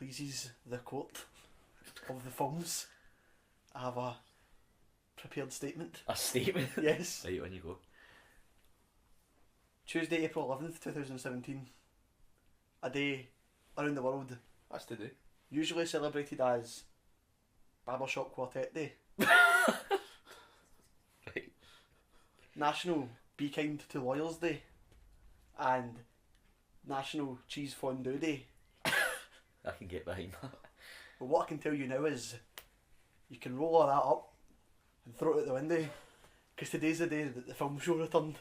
pleases the court of the Fulms, I have a prepared statement. A statement? Yes. Right, on you go. Tuesday, April 11th, 2017. A day around the world. That's today. Usually celebrated as Barbershop Quartet Day. Right. National Be Kind to Lawyers Day. And National Cheese Fondue Day. I can get behind that. But what I can tell you now is you can roll all that up and throw it out the window, because today's the day that the film show returned.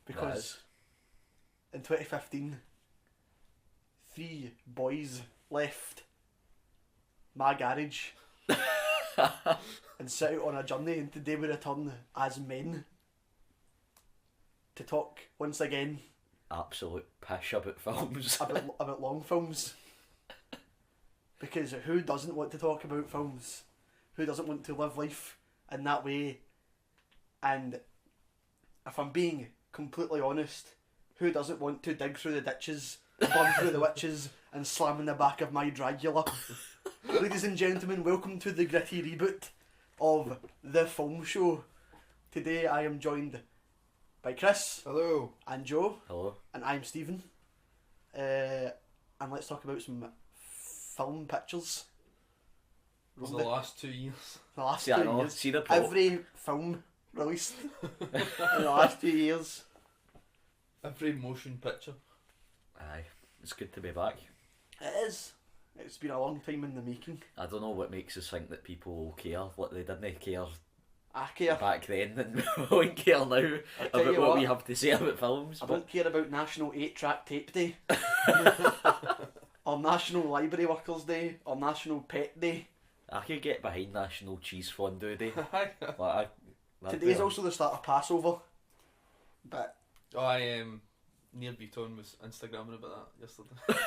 Because in 2015, 3 boys left my garage and set out on a journey, and today we return as men to talk once again Absolute pish about films. about long films. Because who doesn't want to talk about films? Who doesn't want to live life in that way? And if I'm being completely honest, who doesn't want to dig through the ditches, burn through the witches, and slam in the back of my Dracula? Ladies and gentlemen, welcome to the gritty reboot of The Fulm Show. Today I am joined by Chris. Hello. And Joe. Hello. And I'm Stephen. And let's talk about some film pictures. For the last 2 years. The last See, 2 I know. years. See the plot. Every film released in the last 2 years. Every motion picture. Aye. It's good to be back. It is. It's been a long time in the making. I don't know what makes us think that people will care. Like they didn't care I care. back then and won't care now I'll tell about you what we have to say about films. I But don't care about National 8-Track Tape Day. Or National Library Workers Day. Or National Pet Day. I could get behind National Cheese Fondue Day. Like, Today's also the start of Passover. But Near Beaton was Instagramming about that yesterday.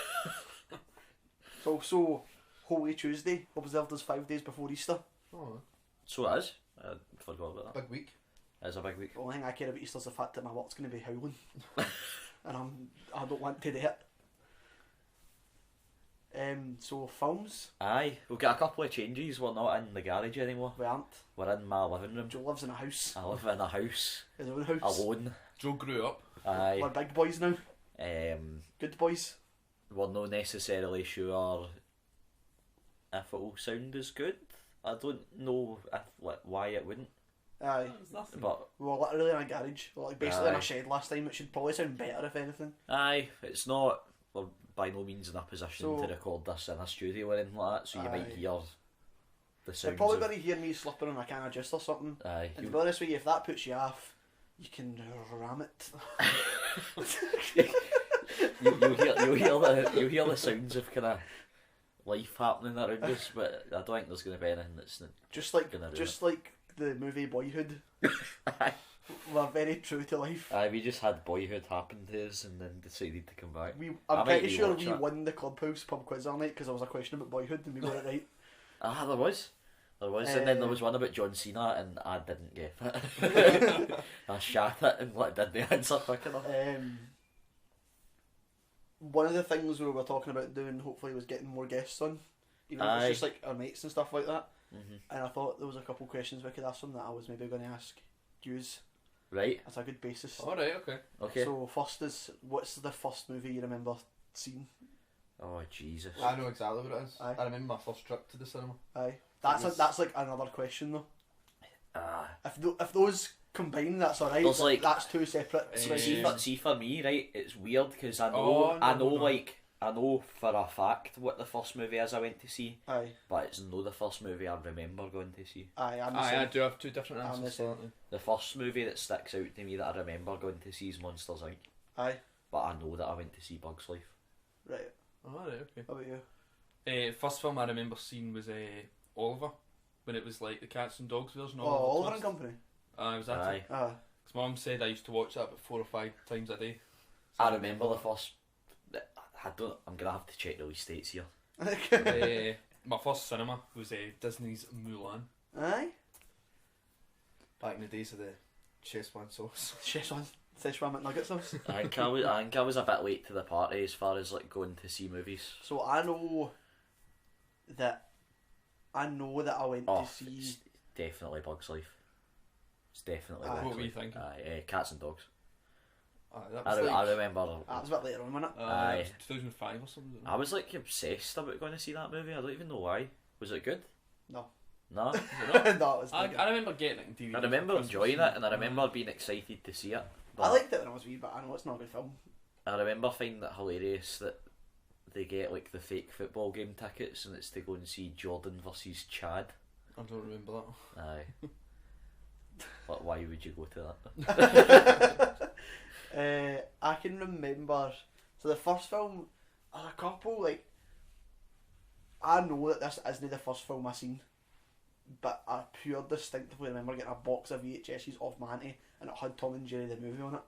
it's also Holy Tuesday, observed as 5 days before Easter. Oh, So it is. I forgot about that. big week. It is a big week. The only thing I care about Easter is the fact that my work's going to be howling. And I don't want to do it. So films, Aye, we've got a couple of changes. We're not in the garage anymore. we aren't. We're in my living room. Joe lives in a house, I live in a house his own house. alone. Joe grew up. Aye. We're big boys now, Um, good boys. we're not necessarily sure if it will sound as good. I don't know if, why it wouldn't. Aye, There's nothing. But we were literally in a garage, we were like basically in Aye. a shed last time. It should probably sound better if anything. aye, it's not. We're by no means in a position So- to record this in a studio or anything like that. So you might Aye. hear the You're sounds. probably of, going to hear me slipping on a can of juice or something. aye, And to be honest with you, if that puts you off, you can ram it. you'll hear the sounds of kind of life happening around us, but I don't think there's going to be anything that's Just like Gonna do just like the movie Boyhood. Aye. We're very true to life. Aye, we just had Boyhood happen to us and then decided to come back. I'm I might pretty sure rewatch we that. won the Clubhouse pub quiz all night because there was a question about Boyhood and we got it right. Ah, there was, and then there was one about John Cena and I didn't get it. I shat it and did the answer quick enough. One of the things we were talking about doing, hopefully, was getting more guests on, even if Aye. it's just like our mates and stuff like that. Mm-hmm. And I thought there was a couple questions we could ask them that I was maybe going to ask yous Right. as a good basis. Alright, okay. Okay. So first is, what's the first movie you remember seeing? Oh Jesus. I know exactly what it is. Aye. I remember my first trip to the cinema. Aye, that's was- that's like another question though. Ah. If those combine, that's alright. There's but like- that's two separate. See for me, right? It's weird because I know Oh, no, I know no. I know for a fact what the first movie is I went to see, Aye, but it's not the first movie I remember going to see. aye, I'm the I same. do have two different I'm the answers. same. Certainly. The first movie that sticks out to me that I remember going to see is Monsters Inc. Aye, But I know that I went to see Bugs Life. right. Alright, okay. How about you? First film I remember seeing was Oliver, when it was like the Cats and Dogs version. Oh, Oliver Twist. and Company. Was that Aye. it? Ah, Because Mum said I used to watch that about 4 or 5 times a day. I remember the first. I'm gonna have to check release dates here. My first cinema was Disney's Mulan, aye. back in the days of the Szechuan sauce. Szechuan McNugget sauce. I think I was a bit late to the party as far as like going to see movies. So I know that I know that I went Oh, to see. it's definitely Bugs Life. It's definitely Aye. Bugs What were you Life. thinking? Aye, Cats and Dogs. That I, was I remember. That was a bit later on, wasn't it? Aye. it was 2005 or something. I was like obsessed about going to see that movie. I don't even know why. Was it good? No. No. No, it was I not. remember getting it in DVD. I remember for Christmas enjoying it, and I remember being excited to see it. But I liked it when I was wee, but I know it's not a good film. I remember finding it hilarious that they get like the fake football game tickets, and it's to go and see Jordan versus Chad. I don't remember that. Aye. But why would you go to that? I can remember. So the first film, there's a couple like. I know that this isn't the first film I seen, but I pure distinctively remember getting a box of VHSs of Manty, and it had Tom and Jerry the movie on it.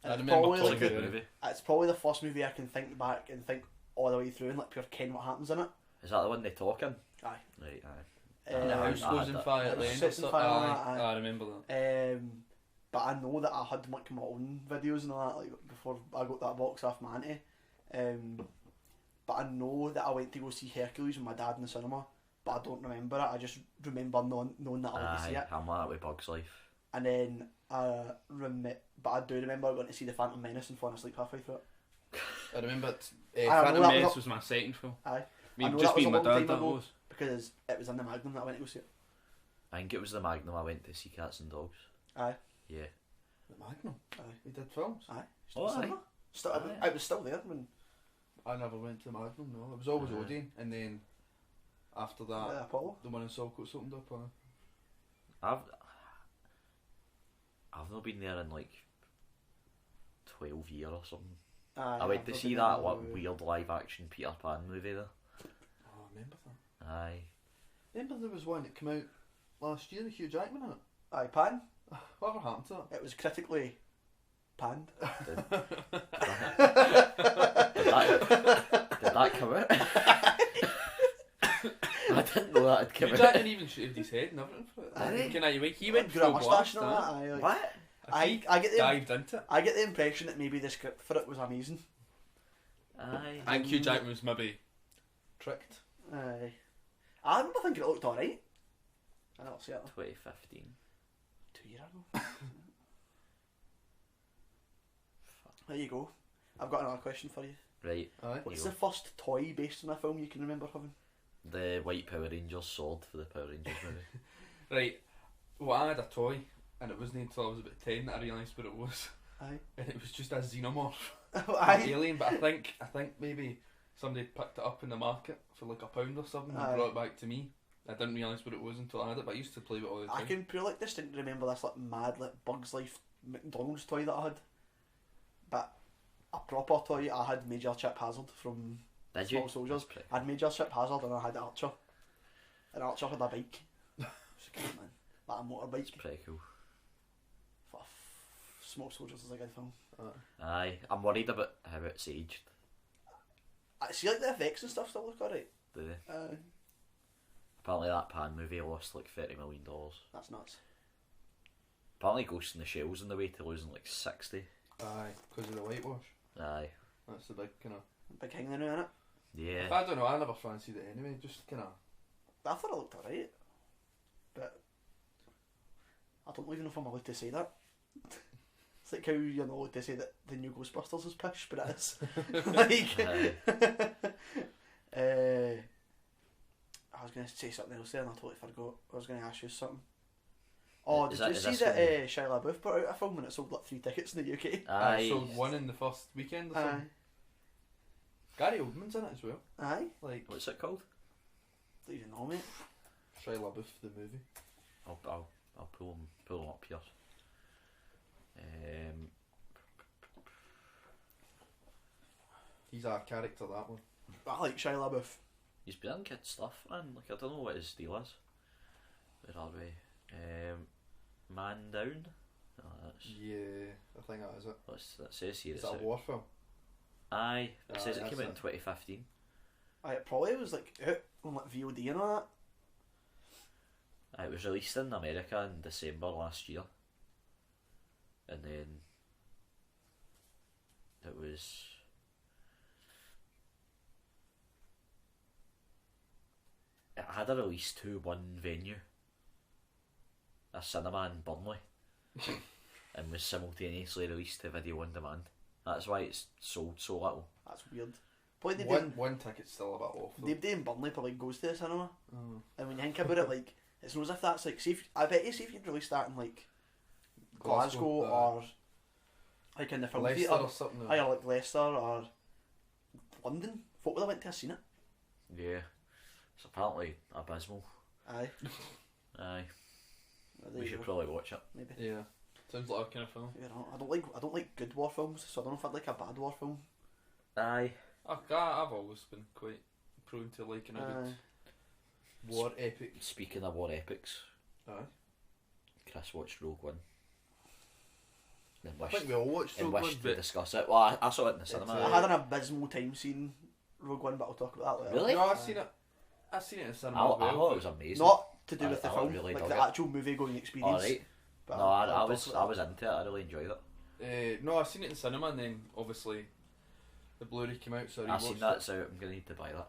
And I it's remember probably Tom like and Good Jerry. movie. it's probably the first movie I can think back and think all the way through and like pure ken what happens in it. Is that the one they talk in? Aye. Right, aye. And the Um, house I goes had in that. fire at the House end. sets or on something. fire, Aye. aye. I remember that. But I know that I had like my own videos and all that like before I got that box off Manty. But I know that I went to go see Hercules with my dad in the cinema, but I don't remember it. I just remember knowing that I went to see Aye, it. I'm like that with Bugs Life. And then but I do remember going to see The Phantom Menace and falling asleep halfway through it. I remember I know Phantom that Menace was was my second film. Aye. I I mean, know just that was being a my long dad, time that ago. was. Because it was in the Magnum that I went to go see it. I think it was the Magnum I went to see Cats and Dogs. Aye. Yeah. The Magnum? Aye. We did films? Aye. Oh, aye. Cinema. Still, Aye. it was still there when I never went to the Magnum, no. It was always Aye. Odeon, and then after that, the Apollo. the one in Saltcoats opened up. I've not been there in like 12 years or something. Aye, I went I've to not see been that there. what weird live action Peter Pan movie there. Oh, I remember that. Aye. Remember there was one that came out last year, Hugh Jackman in it? Aye, Pan. Whatever happened to it? It was critically panned. Did that come out? I didn't know that had come Hugh out. Jackman even shaved his head and everything for it. Aye. He went Grew a full moustache blast, and all that. Aye, like, What? I get the dived into it. I get the impression that maybe the script for it was amazing. Aye. I think Hugh Jackman was maybe tricked. Aye. I remember thinking it looked alright. I don't see it. 2015. 2 years ago. There you go. I've got another question for you. Right. Aye. What's go. the first toy based on a film you can remember having? The White Power Rangers sword for the Power Rangers movie. Right. Well, I had a toy, and it wasn't until I was about 10 that I realised what it was. Aye. And it was just a xenomorph. Aye. Alien, but I think maybe somebody picked it up in the market for like £1 or something Aye. and brought it back to me. I didn't realise what it was until I had it, but I used to play with it all the time. I can pure like distinctly remember this like mad like Bugs Life McDonald's toy that I had. But a proper toy I had Major Chip Hazard from Did Small you? Soldiers. That's pretty I had Major Chip Hazard and I had Archer. And Archer had a bike. It's cool, man. Like a motorbike. pretty cool. Small Soldiers is a good film. Aye. I'm worried about how it's aged. I see like the effects and stuff still look alright. Do they? Uh, Apparently that Pan movie lost like $30 million. that's nuts. Apparently Ghost in the Shell's on the way to losing like 60. Aye, because of the whitewash. Aye. That's the big kind of. Big hang in it. Yeah. I don't know, I never fancied it anyway, just kind of. I thought it looked alright. But I don't even know if I'm allowed to say that. It's like how you're not allowed to say that the new Ghostbusters is pish, but it is. Aye. I was going to say something else there and I totally forgot. I was going to ask you something. Oh, Is did you is see this that gonna be- Shia LaBeouf put out a film and it sold like 3 tickets in the UK? I Aye. sold one in the first weekend or Aye. something. Gary Oldman's in it as well. Aye. Like, What's it called? Don't even know, mate. Shia LaBeouf, the movie. I'll pull them up here. He's a character, that one. I like Shia LaBeouf. He's been in kid stuff, man. Like I don't know what his deal is. Where are we? Man Down. Oh, that's Yeah, I think that is it. that says here. Is It's that a out. war film? Aye, it says it that's came out in it. 2015. Aye, it probably was like out on like VOD and all that. It was released in America in December last year, and then it was it had a release to one venue, a cinema in Burnley, and was simultaneously released to video on demand. That's why it's sold so little. That's weird. But they One ticket's still a bit off. Though. They in Burnley probably goes to the cinema. And when you think about it, like, it's not as if that's like, I bet you see if you'd release that in like Glasgow or like in the film Leicester theatre or something. either like Leicester or London, folk would have went to have seen it. Yeah, it's apparently abysmal. Aye. Aye, Well, there we you should go. probably watch it. Maybe. Yeah, sounds like a kind of film. You know, I don't like good war films, so I don't know if I'd like a bad war film. Aye, I've always been quite prone to liking a good war epic. speaking of war epics, Aye. Chris watched Rogue One. And I wished, think we all watched and Rogue One, wished to but discuss it. Well, I saw it in the cinema. I had an abysmal time seeing Rogue One, but I'll talk about that later. Really? no, I've seen it. I've seen it in the I cinema. as well, thought it was amazing. Not to do I- with the I film, really like dug the it. actual movie going experience. Alright. But No, I'll I talk was about that. into it. I really enjoyed it. No, I've seen it in cinema, and then obviously the Blu-ray came out, so I I've seen rewatched that, it. so I'm gonna need to buy that.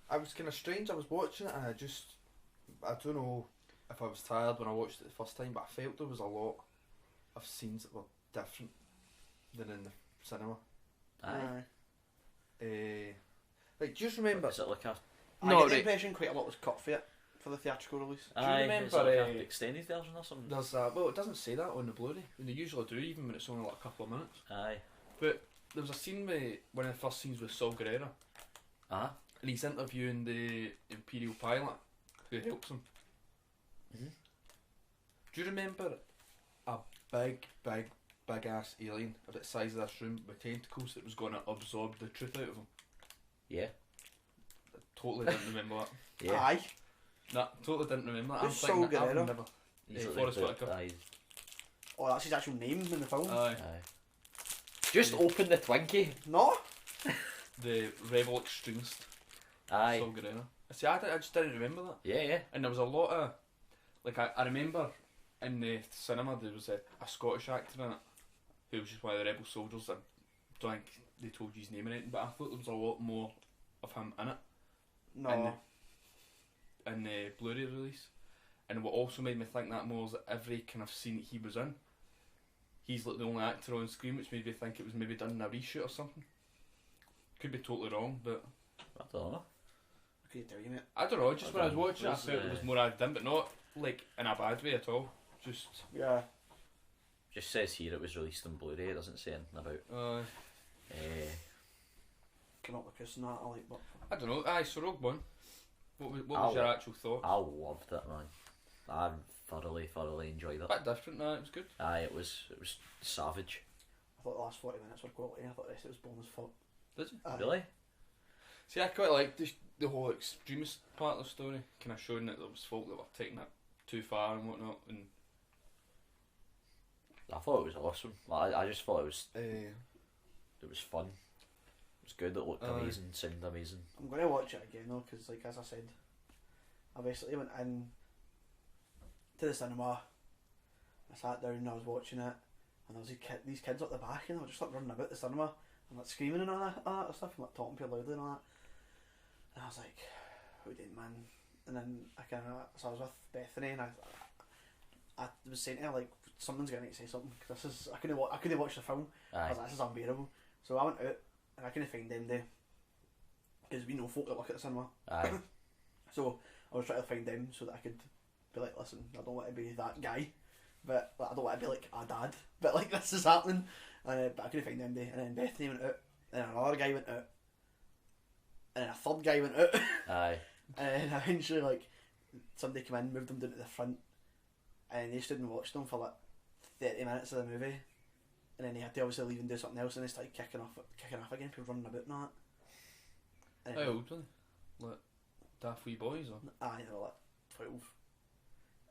I was kind of strange. I was watching it, and I don't know if I was tired when I watched it the first time, but I felt there was a lot of scenes that were different than in the cinema. Aye. Like, do you just remember? Is it like a? I No, get the right. impression quite a lot was cut for it for the theatrical release. Aye, remember, is it like an extended version or something? There's well, it doesn't say that on the Blu-ray, and they usually do, even when it's only like a couple of minutes. Aye. But there was a scene with one of the first scenes with Saul Guerrero, and he's interviewing the Imperial pilot who helps him. Mhm. Do you remember a big ass alien about the size of this room with tentacles that was going to absorb the truth out of him? Yeah. I totally didn't remember that. Yeah. Aye. Nah, totally didn't remember that. Who's I'm thinking Saul that I've Guerrero? never. He's like Forrest the- Whitaker. aye. Oh, that's his actual name in the film. Aye. Aye. Just open the Twinkie. No? The rebel extremist. Aye. Saul Guerrero. See, I just didn't remember that. Yeah, yeah. And there was a lot of, like, I remember in the cinema there was a Scottish actor in it who was just one of the rebel soldiers. I don't think they told you his name or anything, but I thought there was a lot more of him in it No. in the Blu-ray release. And what also made me think that more is that every kind of scene that he was in, he's like the only actor on screen, which made me think it was maybe done in a reshoot or something. Could be totally wrong, but I don't know. What can you tell you, mate? I don't know. Just when I was Okay. watching it, I Was, felt there was more added in, but not like in a bad way at all. Just Yeah. Just says here it was released on Blu-ray. It doesn't say anything about. Come up with Chris and that, I like, but I don't know. Aye, so Rogue One. What was I'll- your actual thought? I loved it, man. I thoroughly enjoyed A it. bit different, nah, it was good. Aye, it was savage. I thought the last 40 minutes were quality. I thought the rest of it was boring as fuck. Did you? Aye. Really? See, I quite liked the whole extremist part of the story, kind of showing that there was folk that were taking it too far and whatnot. And I thought it was awesome. Like, I just thought it was fun. It was good. It looked Aye. amazing. Sounded amazing. I'm going to watch it again though, because like as I said, I basically went in to the cinema. I sat down and I was watching it, and there was these kids up the back, and they were just like running about the cinema and like screaming and all that stuff, and like talking pretty loudly and all that. And I was like, "Who did, man?" And then so I was with Bethany, and I was saying to her like, "Someone's going to say something. 'Cause this is I couldn't watch the film. I Aye. was like, this is unbearable." So I went out and I couldn't find them there because we know folk that work at the cinema. Aye. So I was trying to find them so that I could be like, listen, I don't want to be that guy, but like, I don't want to be like a dad, but like this is happening. But I couldn't find them there. And then Bethany went out, and another guy went out, and then a third guy went out, Aye. and then eventually like somebody came in, moved them down to the front, and they stood and watched them for like 30 minutes of the movie. And then they had to obviously leave and do something else, and they started kicking off again, people running about and all that. how old were they? Like daft wee boys or? Aye, they were like 12.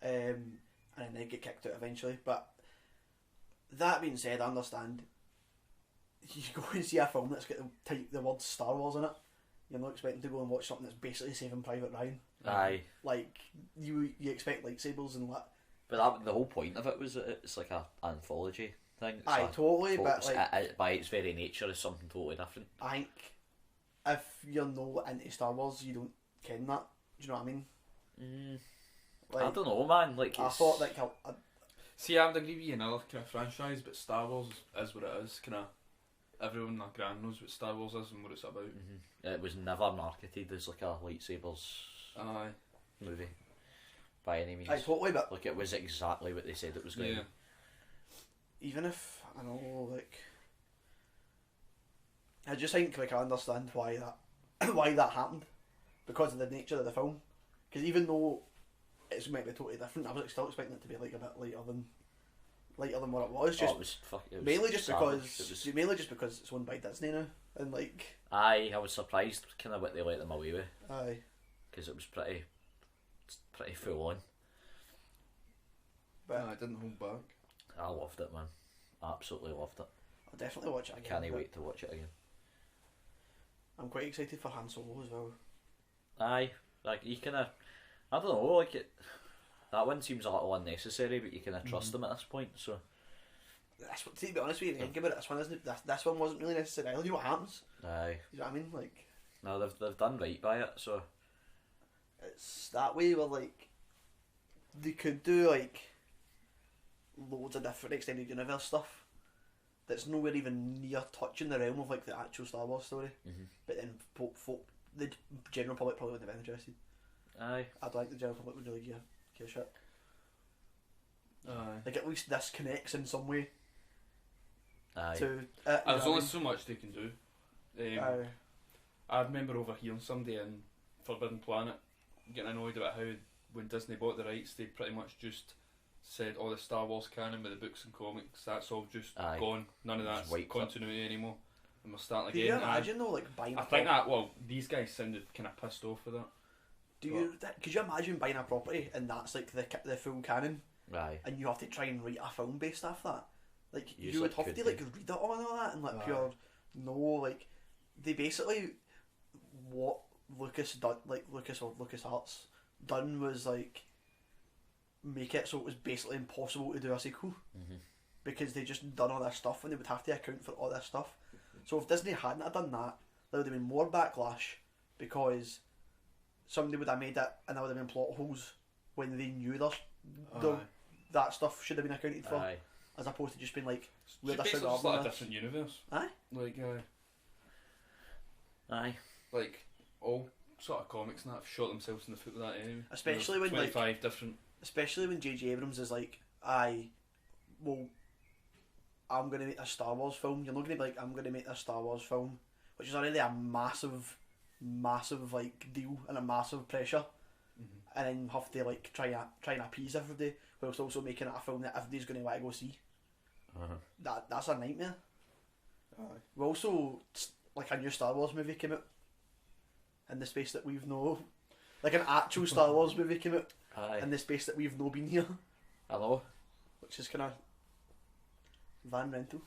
And then they get kicked out eventually. But that being said, I understand. You go and see a film that's got the word Star Wars in it. You're not expecting to go and watch something that's basically Saving Private Ryan. Aye. Like you expect lightsabers and what? But the whole point of it was that it's like an anthology thing. It's Aye, a totally. But focus- like, by its very nature, is something totally different. I think if you're not into Star Wars, you don't ken that. Do you know what I mean? I don't know, man. Like, I it's... thought like See, I would agree with you in another kind of franchise, but Star Wars is what it is. Kind of everyone that grand knows what Star Wars is and what it's about. It was never marketed as like a lightsabers Aye. movie by any means. I totally, but Like, it was exactly what they said it was going to be. even if I know, like, I just think like I understand why that why that happened because of the nature of the film. Because even though it's might be totally different, I was still expecting it to be like a bit lighter than what it was. Just it was mainly just savage. because it's owned by Disney now, and like I was surprised kind of what they let them away with, aye, because it was pretty full on. but I didn't hold back. I loved it, man. Absolutely loved it. I'll definitely watch it I again. can't but wait to watch it again. I'm quite excited for Han Solo as well. Aye, like you kind of, I don't know, like it. That one seems a little unnecessary, but you kind of trust them at this point. So That's what, to be honest with you, think about it. This one wasn't really necessary. You know what happens? aye, You know what I mean? Like no, they've done right by it. So it's that way where like they could do like loads of different extended universe stuff that's nowhere even near touching the realm of like the actual Star Wars story. But then the general public probably wouldn't have been interested. aye, I don't think the general public would really give a shit. Aye. Like at least this connects in some way aye, to. There's only so much they can do. Aye. I remember overhearing somebody in Forbidden Planet getting annoyed about how when Disney bought the rights, they pretty much just said all the Star Wars canon with the books and comics, that's all just Aye. gone. None of Just that's wiped it. continuity anymore. And we're starting Do again. you And imagine though, like buying? I think that, well, these guys sounded kind of pissed off with that. Could you imagine buying a property and that's like the full canon, aye. and you have to try and write a film based off that? Like You you would like have to could like read it all and all that, and like Aye. pure no, like they basically what Lucas done, like Lucas or Lucas Arts done was like make it so it was basically impossible to do a sequel because they just done all this stuff and they would have to account for all this stuff. So if Disney hadn't have done that, there would have been more backlash because somebody would have made it and there would have been plot holes when they knew Aye. that stuff should have been accounted for, Aye. as opposed to just being like It's we're basically just like a different universe. Aye. Like, Aye. like all sort of comics and that have shot themselves in the foot with that anyway. Especially There's when, like- 25 different. Especially when J.J. Abrams is like, I'm going to make a Star Wars film. You're not going to be like, I'm going to make a Star Wars film, which is already a massive like deal and a massive pressure, and then have to like try and appease everybody whilst also making it a film that everybody's going to want to go see. That's a nightmare. Aye. We also like a new Star Wars movie came out in the space that we've no, like an actual Star Wars movie came out Aye. in the space that we've no been here, I know. which is kind of van rental.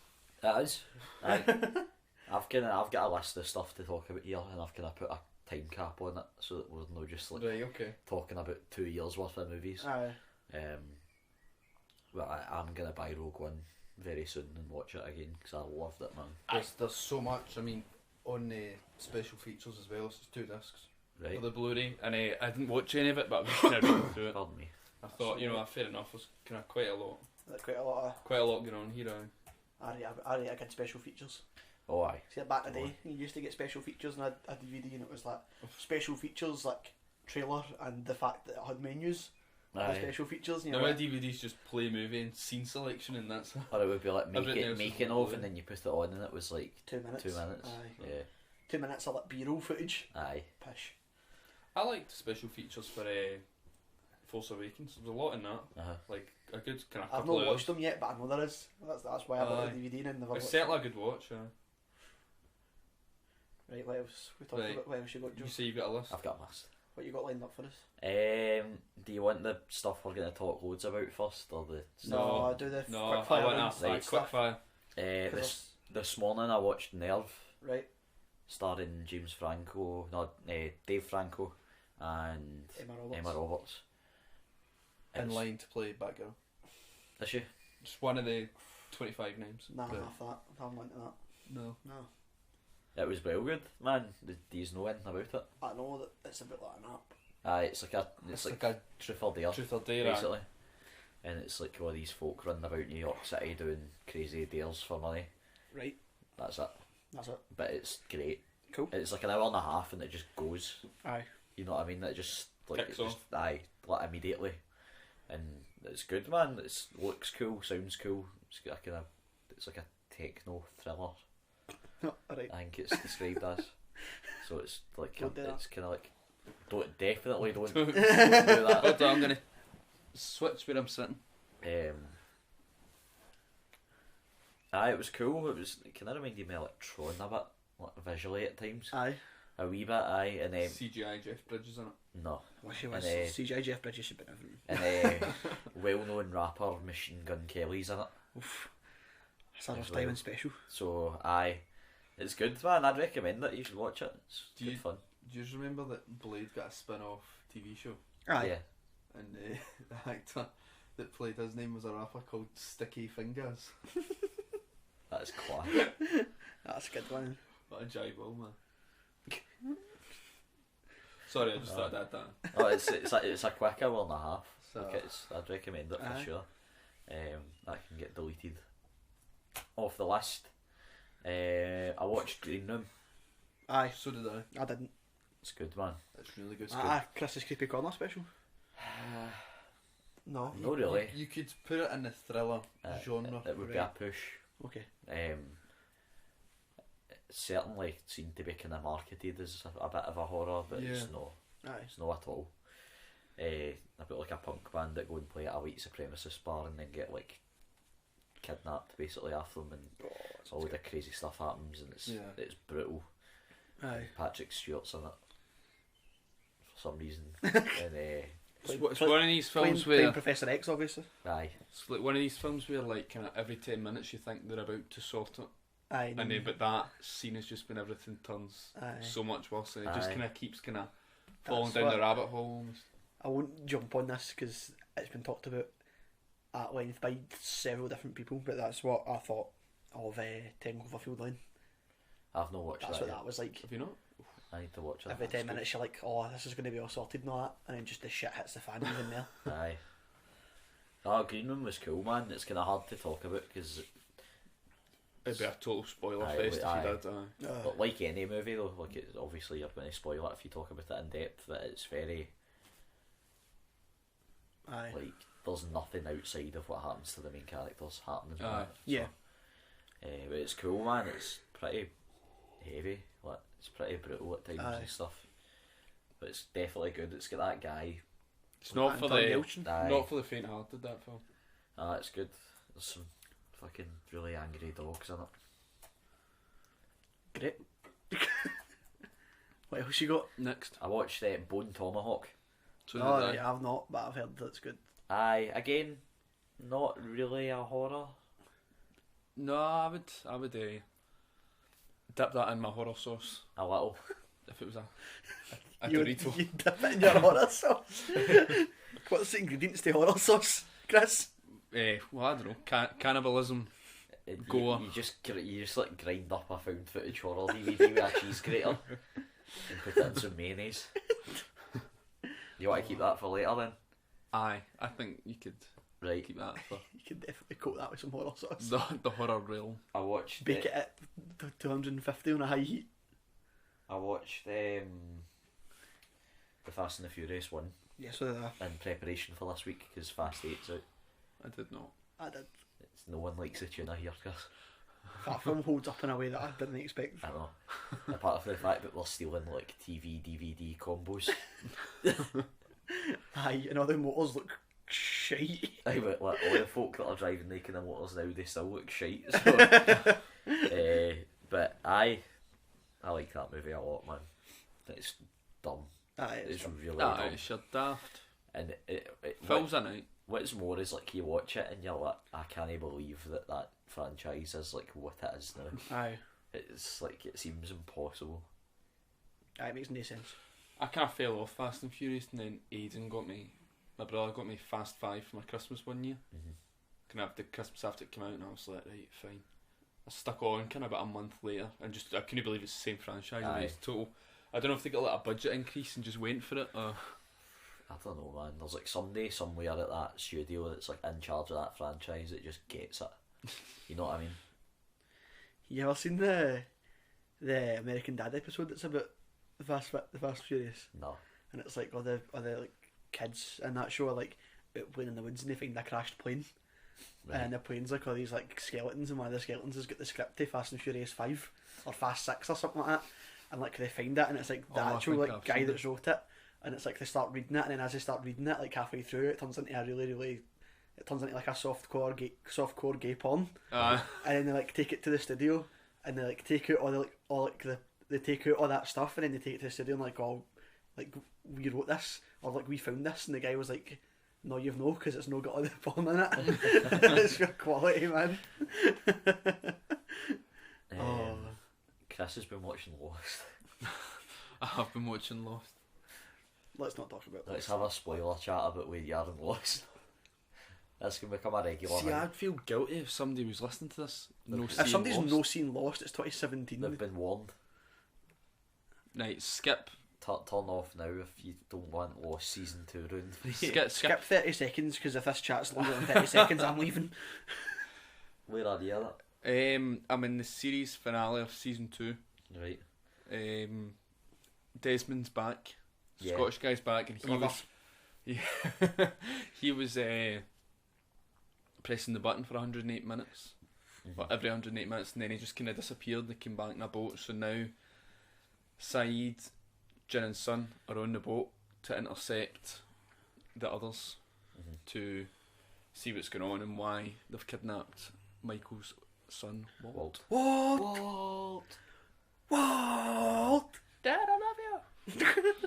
It is. Aye. I've got a list of stuff to talk about here, and I've kind of put a time cap on it so that we're not just like Right, okay. talking about 2 years worth of movies. Aye. But I'm gonna buy Rogue One very soon and watch it again because I loved it, man. There's so much. I mean, on the special features as well. It's just 2 discs Right. for the Blu-ray, and I didn't watch any of it, but I was just kind of reading through it. Pardon me. I thought, fair enough. There's kind of quite a lot Quite a lot of going on here. I rate a good special features. Oh aye. See, back in the day, you used to get special features and a DVD, and it was like special features like trailer and the fact that it had menus. Aye. Special features. And Now you're my like, DVDs just play movie and scene selection, and that's Or it would be like Everything else is making Blu-ray. of, and then you put it on, and it was like 2 minutes. 2 minutes. Aye. Yeah. 2 minutes of like B-roll footage. Aye. Pish. I liked special features for Force Awakens. There's a lot in that. Like a good kind of I've couple not of watched hours. them yet, but I know there is. That's why I bought Aye. the DVD and never It's watched certainly a good watch. Right, what else? We talked Right. about what else you got, Joe? You say you've got a list. I've got a list. What you got lined up for us? Do you want the stuff we're going to talk loads about first, or the No, I do the No, quick I fire want ones, that. like Quick stuff. fire. this morning I watched Nerve, Right, starring James Franco, Dave Franco, and Emma Roberts. Emma Roberts. In It's- line to play Batgirl. Is she? Just one of the 25 names. Nah, but half that. I haven't into that. No. No. It was well good, man. Do you know anything about it? I know that it's a bit like an app. Aye, it's like a truth or dare, truth or dare. basically. And it's like all these folk running about New York City doing crazy dares for money. Right. That's it. That's it. But it's great. Cool. It's like an hour and a half and it just goes. Aye. You know what I mean? It just like Kicks it just aye, like immediately. And it's good, man. It looks cool, sounds cool. It's like a techno thriller. Alright. I think it's described as. So it's like Don't do that. it's kind of like definitely don't Don't- do that. Hold on, I'm gonna switch where I'm sitting. Aye, it was cool. It was kind of reminded me of like Tron a bit, like visually at times. Aye. A wee bit, aye, and CGI Jeff Bridges in it. no, Wish it was And, CGI Jeff Bridges should be everything. and well-known rapper Machine Gun Kelly's in it. Oof. It's our As first time well. in special. So aye, it's good, man. I'd recommend it. You should watch it. It's Do good you- fun. Do you remember that Blade got a spin-off TV show? Aye. Yeah, And the actor that played his name was a rapper called Sticky Fingers. that's class. That's a good one. What a jive, man. Sorry, I just thought I'd add that. Oh, it's a quick hour and a half. So, Like I'd recommend it for Aye. sure. That can get deleted off the list. I watched Green Room. Aye. so did I. I didn't. It's good, man. It's really good. Chris's Creepy Corner special. No. Not really. You could put it in the thriller genre. It would be a push. Okay. It certainly seemed to be kind of marketed as a bit of a horror, but it's Yeah. not. Aye. It's not at all. About like a punk band that go and play at a white supremacist bar and then get like kidnapped basically after them, and all the crazy stuff happens, and it's brutal. Aye. Patrick Stewart's in it for some reason, and It's one of these films Playing where Professor X, obviously. aye, it's like one of these films where like kind of every 10 minutes you think they're about to sort it, Aye. and then but that scene is just when everything turns Aye. so much worse, and it just Aye. kind of keeps kind of falling That's down what- the rabbit hole. Almost. I won't jump on this because it's been talked about at length by several different people, but that's what I thought of 10 Cloverfield Lane. I've not watched That's that what yet. that was like. Have you not? I need to watch that. Every That's 10 minutes you're like, oh, this is going to be all sorted and all that, and then just the shit hits the fan even there. good. Aye. Oh, Green Room was cool, man. It's kind of hard to talk about because, It'd be a total spoiler Aye, fest if aye. you did. like any movie though, like it's obviously you're going to spoil it if you talk about it in depth. But it's very Aye. like there's nothing outside of what happens to the main characters happening. in Aye. it, so, Yeah. but it's cool, man. It's pretty heavy. Like it's pretty brutal at times Aye. and stuff. But it's definitely good. It's got that guy. It's not for Anton the Yelchin. Aye. not for the faint-hearted. That film. It's good. There's some fucking really angry dogs in it. Great. What else you got? Next. I watched Bone Tomahawk. So Oh, did I. yeah, I've not, but I've heard that it's good. Aye, again, not really a horror. No, I would dip that in my horror sauce A little. if it was a You Dorito. you dip it in your horror sauce. What's the ingredients to horror sauce, Chris? Well, I don't know. Cannibalism. Goa. You just like grind up a found footage horror DVD with a cheese grater and put it in some mayonnaise. You want to keep that for later then? Aye, I think you could Right. keep that for You can definitely coat that with some horror sauce. the horror realm. I watched Bake it at 250 on a high heat. I watched the Fast and the Furious one Yeah, so did I. in preparation for this week because Fast 8's out. I did not. I did. It's no one likes the tuna here, Chris. That film holds up in a way that I didn't expect. I know. Apart from the fact that they're stealing like TV, DVD combos. Aye, and all the motors look shite. Aye, but like all the folk that are driving the kind of motors now, they still look shite. So, but I like that movie a lot, man. It's dumb. Aye, It's fun. really dumb. It's your daft. And Phil's in it. what's more is like you watch it and you're like, I can't believe that franchise is like what it is now. Aye. It's like it seems impossible. Aye, it makes no sense. I kind of fell off Fast and Furious, and then Aiden my brother got me Fast 5 for my Christmas one year. Mm-hmm. Can I have the Christmas after it came out, and I was like, right, fine. I stuck on kind of about a month later, and I couldn't believe it's the same franchise. Aye. It's total. I don't know if they got like a budget increase and just went for it. Or... I don't know, man. There's like somebody somewhere at that studio that's like in charge of that franchise that just gets it. You know what I mean? You ever seen the American Dad episode that's about the Fast Furious? No. And it's like all the like kids in that show are like out playing in the woods and they find a crashed plane. Right. And the plane's like all these like skeletons, and one of the skeletons has got the script to Fast and Furious 5 or Fast 6 or something like that. And like they find it, and it's like the actual like guy that wrote it, and it's like they start reading it, and then as they start reading it, like halfway through, it turns into a really it turns into like a softcore gay porn. And then they like take it to the studio, and they like take out they take out all that stuff, and then they take it to the studio and like, oh, like we wrote this, or like we found this, and the guy was like, no, you've no, because it's no got all the porn in it. It's your quality, man. Oh. Chris has been watching Lost. I have been watching Lost. Let's not talk about Let's Lost. have a spoiler chat about where you are in Lost. This can become a regular See, thing. I'd feel guilty if somebody was listening to this. If somebody's no seen Lost, it's 2017. They've been warned. Right, skip. Turn off now if you don't want Lost season 2 ruined for you. Skip 30 seconds, because if this chat's longer than 30 seconds, I'm leaving. Where are you at? I'm in the series finale of season 2. Right. Desmond's back. Yeah. Scottish guy's back, and he was pressing the button for 108 minutes. Mm-hmm. Well, every 108 minutes, and then he just kind of disappeared and he came back in a boat. So now Saeed, Jin and Sun are on the boat to intercept the others, to see what's going on and why they've kidnapped Michael's son, Walt. Walt! Dad, I love you!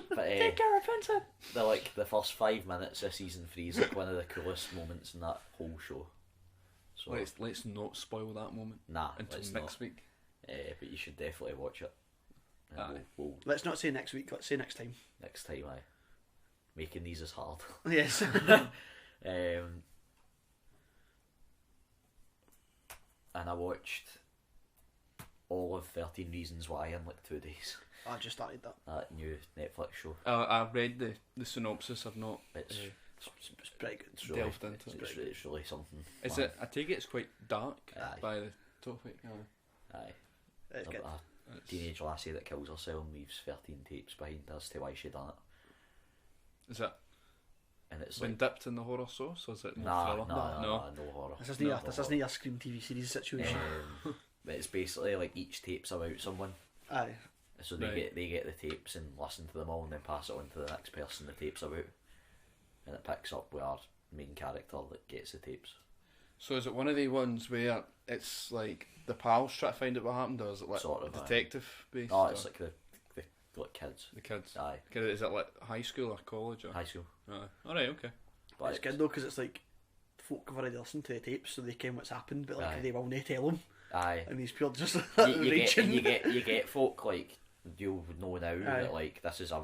But Take care of Vincent! they're like the first 5 minutes of season 3 is like one of the coolest moments in that whole show. So Let's not spoil that moment nah, until let's next not. week. But you should definitely watch it. And we'll Let's not say next week, let's say next time. next time, making these is hard. Yes. And I watched all of 13 Reasons Why in like 2 days. I just started that. That new Netflix show. I've read the synopsis. I've not It's It's pretty good. it's really, delved into it. it's really something. Is man. it? I take it it's quite dark Aye. by the topic. Aye. It's good. A teenage lassie that kills herself and leaves 13 tapes behind as to why she done it. Is it And it's been like dipped in the horror sauce, or is it more nah, thriller? no horror. This isn't No a Scream TV series situation. But it's basically like each tape's about someone. Aye. So Right. they get the tapes and listen to them all and then pass it on to the next person the tape's about. And it picks up with our main character that gets the tapes. So is it one of the ones where it's like the pals try to find out what happened, or is it like Sort of, detective based? Oh, it's or like the like kids. the kids. Aye. Is it like high school or college? Or? High school. All right, okay. But It's good though, because it's like folk have already listened to the tapes, so they ken what's happened, but like Aye. they will not tell them. Aye. And these people just you get folk like you'll know now Aye. that like this is a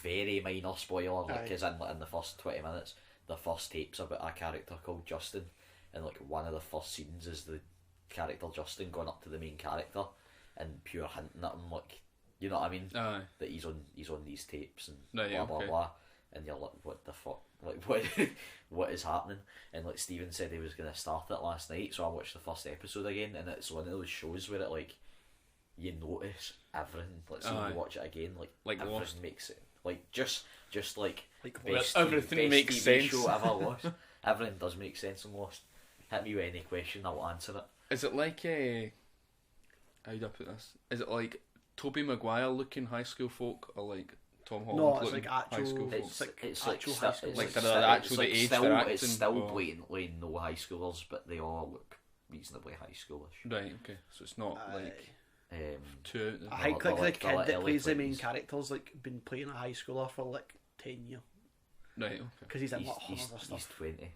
very minor spoiler, like Aye. as in the first 20 minutes the first tape's about a character called Justin, and like one of the first scenes is the character Justin going up to the main character and pure hinting at him, like, you know what I mean, Aye. that he's on these tapes and Right, blah blah okay. blah, and you're like, what the fuck, like what is happening? And like Steven said he was going to start it last night, so I watched the first episode again, and it's one of those shows where it like you notice everything, like so when Aye. you watch it again, like everything Lost. makes it like just like Lost. Everything makes TV sense. show ever Lost. Everything does make sense in Lost. Hit me with any question, I will answer it. Is it like how do I put this? Is it like Tobey Maguire looking high school folk, or like Tom Holland No, it's looking like actual- high school folk? It's like actual high school. Like it's they're actual like the age still, they're it's acting, still or- blatantly no high schoolers, but they all look reasonably high schoolish. Right, okay. So it's not like too out there. I think they're like the like- they're kid like that early plays the main 20s. character's like been playing a high schooler for like 10 years, Right, okay. because he's in He's, what he's, other he's stuff. 20.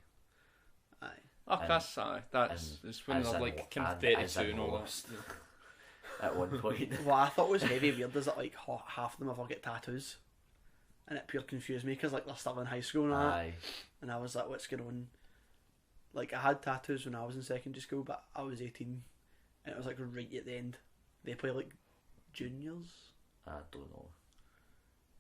Aye. Oh, And- that's that's it's when as they're in- like kind of and as 32 in and all Lost. that. At one point. What I thought was heavy weird is that like half of them ever get tattoos, and it pure confused me because like they're still in high school and all that. Aye. And I was like, what's going on? Like I had tattoos when I was in secondary school, but I was 18 and it was like right at the end. They play like juniors. I don't know.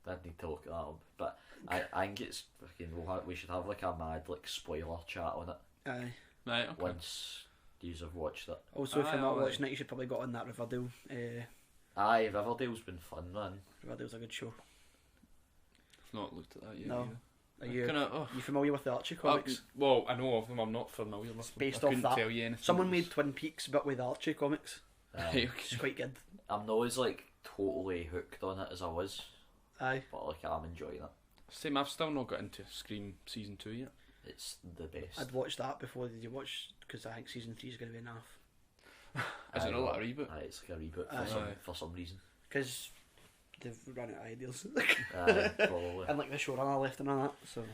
I'd need to look at that up. But I think it's fucking. We should have like a mad like spoiler chat on it. Aye. Right, okay. Once you have watched it. Also, if you're not watching it, you should probably got on that Riverdale. Aye, Riverdale's been fun, man. Riverdale's a good show. I've not looked at that yet. No. Either. Are you familiar with the Archie comics? Well, I know of them. I'm not familiar with them. Based I off couldn't that. tell you anything. Someone made Twin Peaks, but with Archie comics. It's quite good. I'm not as like totally hooked on it as I was, Aye. but like I'm enjoying it. Same, I've still not got into Scream season 2 yet. It's the best. I'd watched that before. Did you watch? Because I think season 3 is going to be enough. Is it not like a reboot? Aye, it's like a reboot for some reason. Because they've run out of ideas. Aye, probably. And like the showrunner left and all that, so.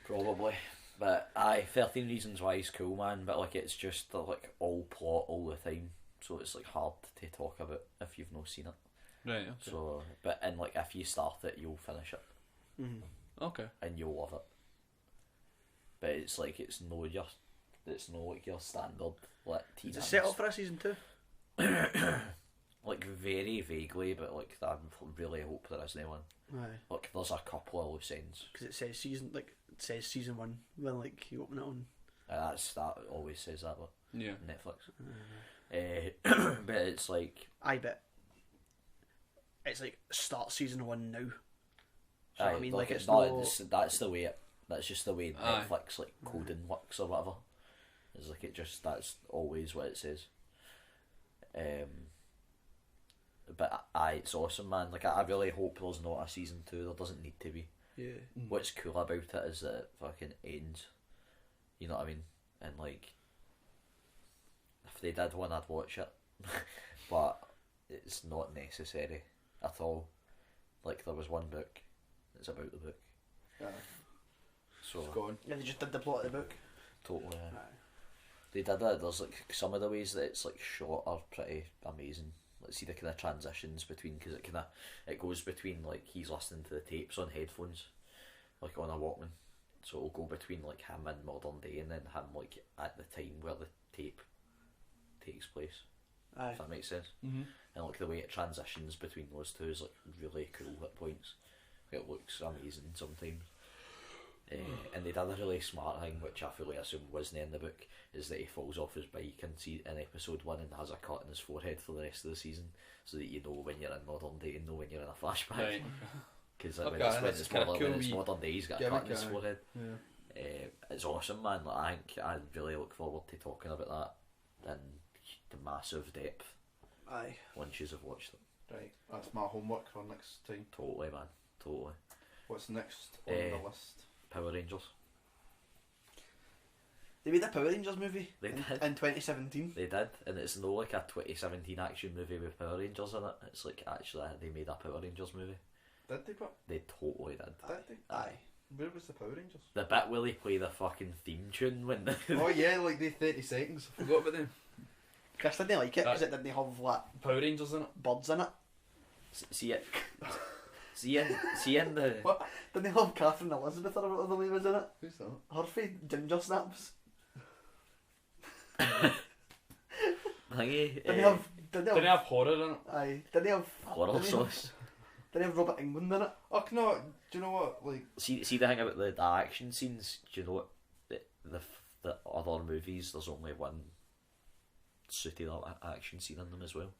Probably. But aye, 13 Reasons Why is cool, man, but like it's just like all plot all the time, so it's like hard to talk about if you've not seen it. Right, okay. So, but and like if you start it, you'll finish it. Mm-hmm. Okay. And you'll love it. But it's like it's no like your standard like teen. Is it set up for a season 2? Like very vaguely, but like I really hope there isn't one. Aye. Like there's a couple of loose ends. Because it says season 1 when like you open it on. That always says that one. Yeah. Netflix. But it's like I bet. It's like start season 1 now. So aye, I mean, like it's that's the way it. That's just the way Aye. Netflix like coding works or whatever. It's like that's always what it says. But it's awesome, man. Like I really hope there's not a season 2. There doesn't need to be. Yeah. What's cool about it is that it fucking ends. You know what I mean? And like, if they did one, I'd watch it. But it's not necessary at all. Like there was one book. It's about the book. Yeah. So It's gone. Yeah, they just did the plot of the book. totally. Aye. They did it. There's like some of the ways that it's like shot are pretty amazing. Let's see the kind of transitions between, because it goes between like he's listening to the tapes on headphones, like on a Walkman, so it'll go between like him in modern day and then him like at the time where the tape takes place. Aye. If that makes sense. Mm-hmm. And like the way it transitions between those two is like really cool at points. It looks amazing sometimes. And they did a really smart thing, which I fully assume wasn't in the book, is that he falls off his bike in episode 1 and has a cut in his forehead for the rest of the season, so that you know when you're in modern day and know when you're in a flashback. Right. Because Okay, when that's it's kinda modern, cool wee modern day, he's got a cut in his gimmick, forehead. Yeah. It's awesome, man. Like, I think I really look forward to talking about that in the massive depth Aye. once you have watched it. Right. That's my homework for next time. Totally, man. Totally. What's next on the list? Power Rangers. They made a Power Rangers movie They in did. 2017. They did, and it's no like a 2017 action movie with Power Rangers in it. It's like actually they made a Power Rangers movie. Did they? But They totally did. did they? Aye. Where was the Power Rangers? The bit where they play the fucking theme tune when the Oh yeah, like the 30 seconds. I forgot about them. Chris didn't like it because it didn't have like Power Rangers in it. birds in it. see it. See in the What? Didn't have Catherine Elizabeth or whatever the name was in it. Who's that? Her face, ginger snaps. thingy. Didn't Didn't have. have horror in it. Aye. Didn't have. Horror didn't sauce. Didn't have Robert Englund in it. Oh no! Do you know what? Like, See the thing about the action scenes. Do you know what? The other movies, there's only one suited up action scene in them as well.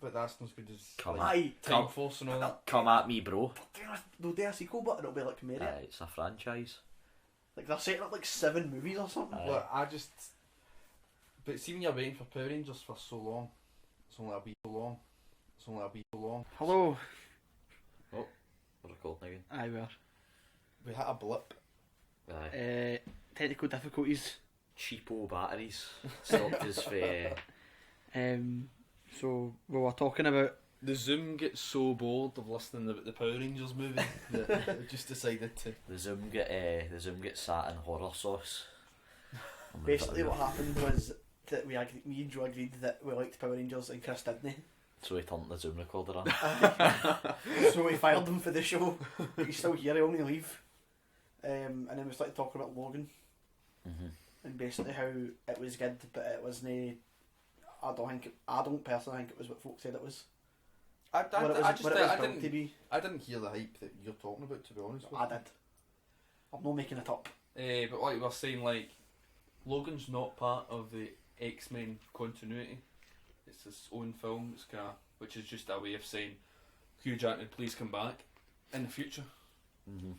but that's not as good as Come like, on. Aye. Time Come- Force and all that. Come at me, bro. They'll do a sequel, but it'll be like Mary. It's a franchise. Like they're setting up like 7 movies or something. Aye. Look, I just. But see, when you're waiting for Power Rangers for so long, it's only a wee so long. It's only a wee so long. Hello. We're recording again. Aye, we are. We hit a blip. Aye. Technical difficulties. Cheapo batteries stopped us for. So we were talking about. The Zoom gets so bored of listening about the Power Rangers movie that we just decided to. The Zoom get sat in horror sauce. Basically, what happened was that me and Joe agreed that we liked Power Rangers and Chris didn't. So he turned the Zoom recorder on. So we fired him for the show. But he's still here. He only leave. And then we started talking about Logan. Mm-hmm. and basically how it was good, but it wasn't. I don't personally think it was what folks said it was. I built to be. didn't hear the hype that you're talking about, to be honest with I did. I'm not making it up. But like we were saying, like Logan's not part of the X-Men continuity. It's his own film. It's kind of, which is just a way of saying, Hugh Jackman, please come back in the future. Mm-hmm.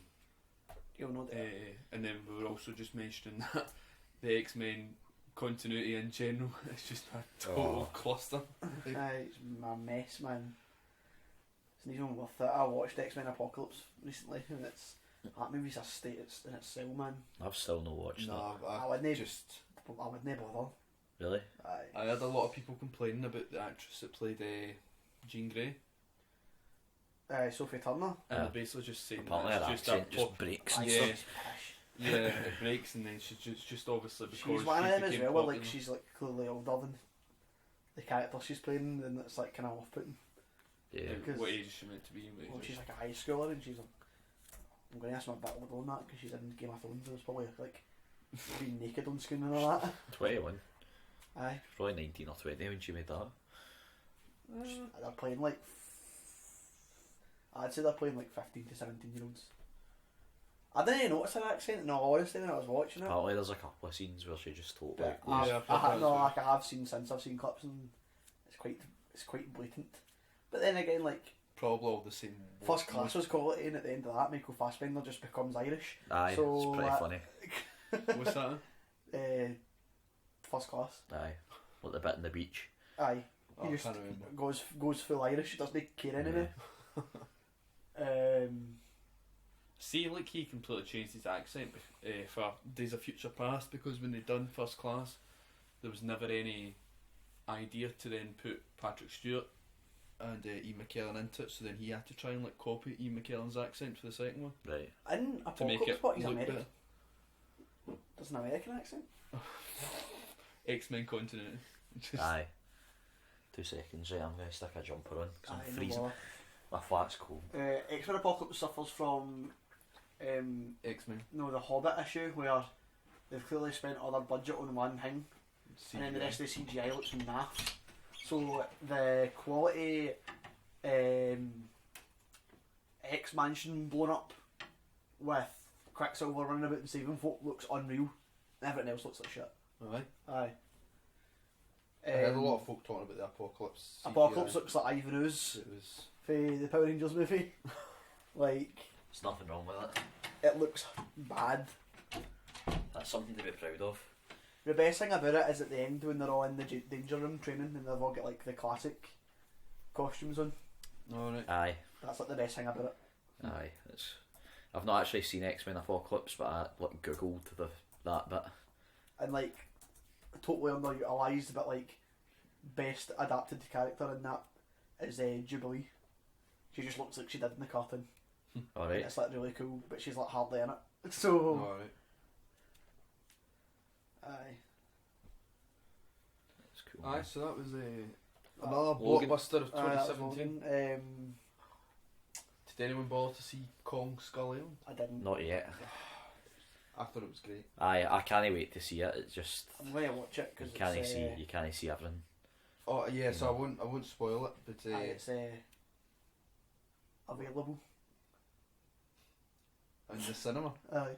You'll know that. And then we were also just mentioning that the X-Men continuity in general is just a total cluster. It's a mess, man. It's not even worth it. I watched X-Men Apocalypse recently, and that movie's a state in itself, man. I've still not watched that. I wouldn't bother. Really? I had a lot of people complaining about the actress that played Jean Grey. Sophie Turner. And they're basically just saying apparently that her it's accent just just breaks. Yeah, it breaks, and then she's just obviously because she's one of them as became well, where popular. like she's like clearly older than the character she's playing, and it's like kind of off-putting. Yeah. Because- What age is she meant to be? Well, she's like a high schooler, and she's like, I'm going to ask her a bit older than that because she's in Game of Thrones, and it's probably like being naked on screen and all that. 21. Aye. Probably 19 or 20 when she made that. They're playing like. I'd say they're playing like 15 to 17-year-olds. I didn't notice her accent, in all honesty, when I was watching it. Apparently there's a couple of scenes where she just totally But goes. Yeah, I have seen since I've seen clips, and it's quite blatant. But then again, like Probably all the same. First Class was quality, and at the end of that, Michael Fassbender just becomes Irish. Aye, So, it's pretty funny. What's that? First Class. Aye. Like the bit in the beach. Aye. Oh, He I just can't remember. goes full Irish. He doesn't care anyway. See, like he completely changed his accent for Days of Future Past, because when they done First Class, there was never any idea to then put Patrick Stewart and Ian McKellen into it, so then he had to try and like copy Ian McKellen's accent for the second one Right. In to make Apocalypse, it but he's look American. better. Does an American accent? X-Men continuity. Just- Aye. 2 seconds, right, I'm going to stick a jumper on because Aye, I'm no freezing. bother. My flat's cold. X-Men Apocalypse suffers from X-Men. the Hobbit issue, where they've clearly spent all their budget on one thing, and then the rest of the CGI looks naff. So the quality X Mansion blown up with Quicksilver running about and saving folk looks unreal. Everything else looks like shit. Aye. Aye. I heard a lot of folk talking about the Apocalypse. CGI. Apocalypse looks like Ivan Ooze It was. for the Power Rangers movie. Like, There's nothing wrong with it. it looks bad. That's something to be proud of. The best thing about it is at the end when they're all in the danger room training and they've all got like the classic costumes on. Alright. Aye. That's like the best thing about it. Aye. I've not actually seen X-Men Apocalypse, but I like googled that bit. And like totally underutilised, but like best adapted character in that is Jubilee. She just looks like she did in the cartoon. Alright. It's like really cool, but she's like hardly in it. So Alright. aye. That's cool. Aye, so that was Another Logan. blockbuster of Aye, that was 2017. Logan. Did anyone bother to see Kong Skull Island? I didn't. Not yet. I thought it was great. Aye, I can't wait to see it. It's just I'm going to watch it because you can't see everything. Oh yeah, so No. I won't spoil it, but it's available. in the cinema. Aye,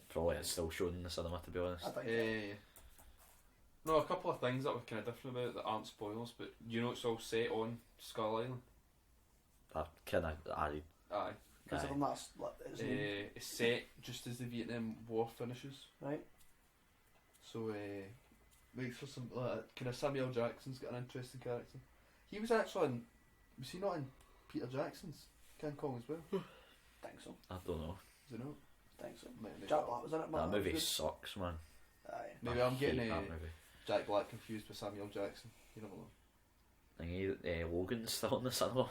Probably it's still shown in the cinema, to be honest. I think. No, a couple of things that were kind of different about it that aren't spoilers, but you know it's all set on Skull Island. I kind of, aye. Aye. Considering that's like, it's new, It's set just as the Vietnam War finishes. right? So, makes for some kind of Samuel Jackson's got an interesting character. He was actually in, was he not in Peter Jackson's King Kong as well? Think so. I don't know. Is it not? Think so. Maybe, Jack Black was in it. man, That movie was sucks, man. good. Aye. maybe I I'm getting hate that movie. Jack Black confused with Samuel Jackson. You never know. Thingy, Logan's still in the cinema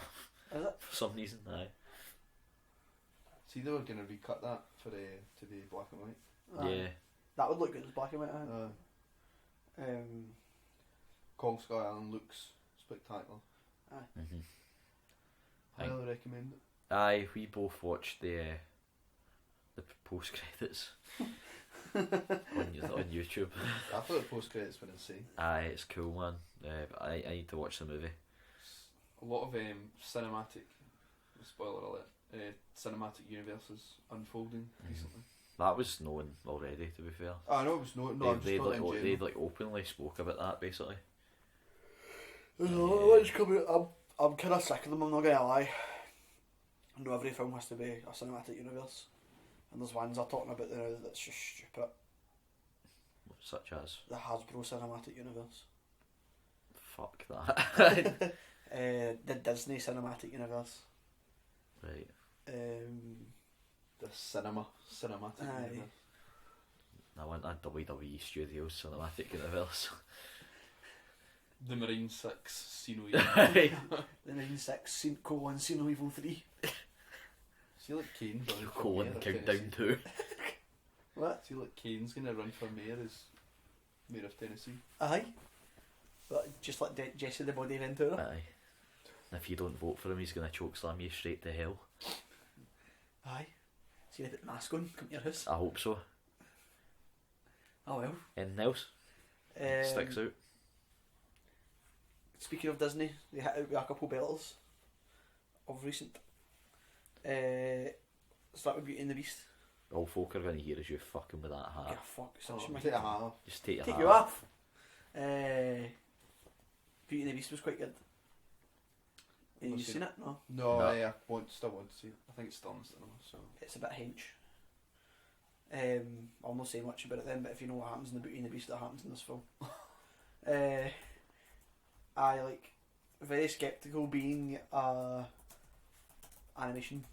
Is it? for some reason. Aye. See, they were going to recut that for to be black and white. Aye. Yeah. That would look good as black and white. Aye. Kong Skull Island looks spectacular. Mhm. I highly recommend it. Aye, we both watched the post credits. on YouTube. I thought the post credits were insane. Aye, it's cool, man. But I need to watch the movie. A lot of cinematic, spoiler alert, cinematic universes unfolding recently. That was known already, to be fair. I know it was no. They'd like openly spoke about that basically. I'm kind of sick of them. I'm not gonna lie. I know every film has to be a cinematic universe, and there's ones I'm talking about now that's just stupid. Such as The Hasbro cinematic universe. fuck that. The Disney cinematic universe. Right. The cinematic Aye. universe. I want a WWE Studios cinematic universe. The Marine 6, See No Aye. The 9-6 colon See No Evil 3. See like Kane's running for Colon mayor of countdown Tennessee. 2. What? See like Kane's gonna run for mayor as mayor of Tennessee. Aye. But just like Jesse the Body Ventura. Aye. And if you don't vote for him, he's going to chokeslam you straight to hell. Aye. See if it mask on, come to your house. I hope so. Oh well. Anything else? Sticks out. Speaking of Disney, they hit out with a couple belters of recent. Start with Beauty and the Beast. All folk are going to hear as you fucking with that Yeah, hat. fuck. Oh, Such a take a hat off. Just take your Take hat you off. Beauty and the Beast was quite good. Have you Not seen seen it? No. No, No. I still want to see it. I think it's still in the cinema, so. It's a bit hench. I'll not say much about it then, but if you know what happens in the Beauty and the Beast, that happens in this film. I like very sceptical being a animation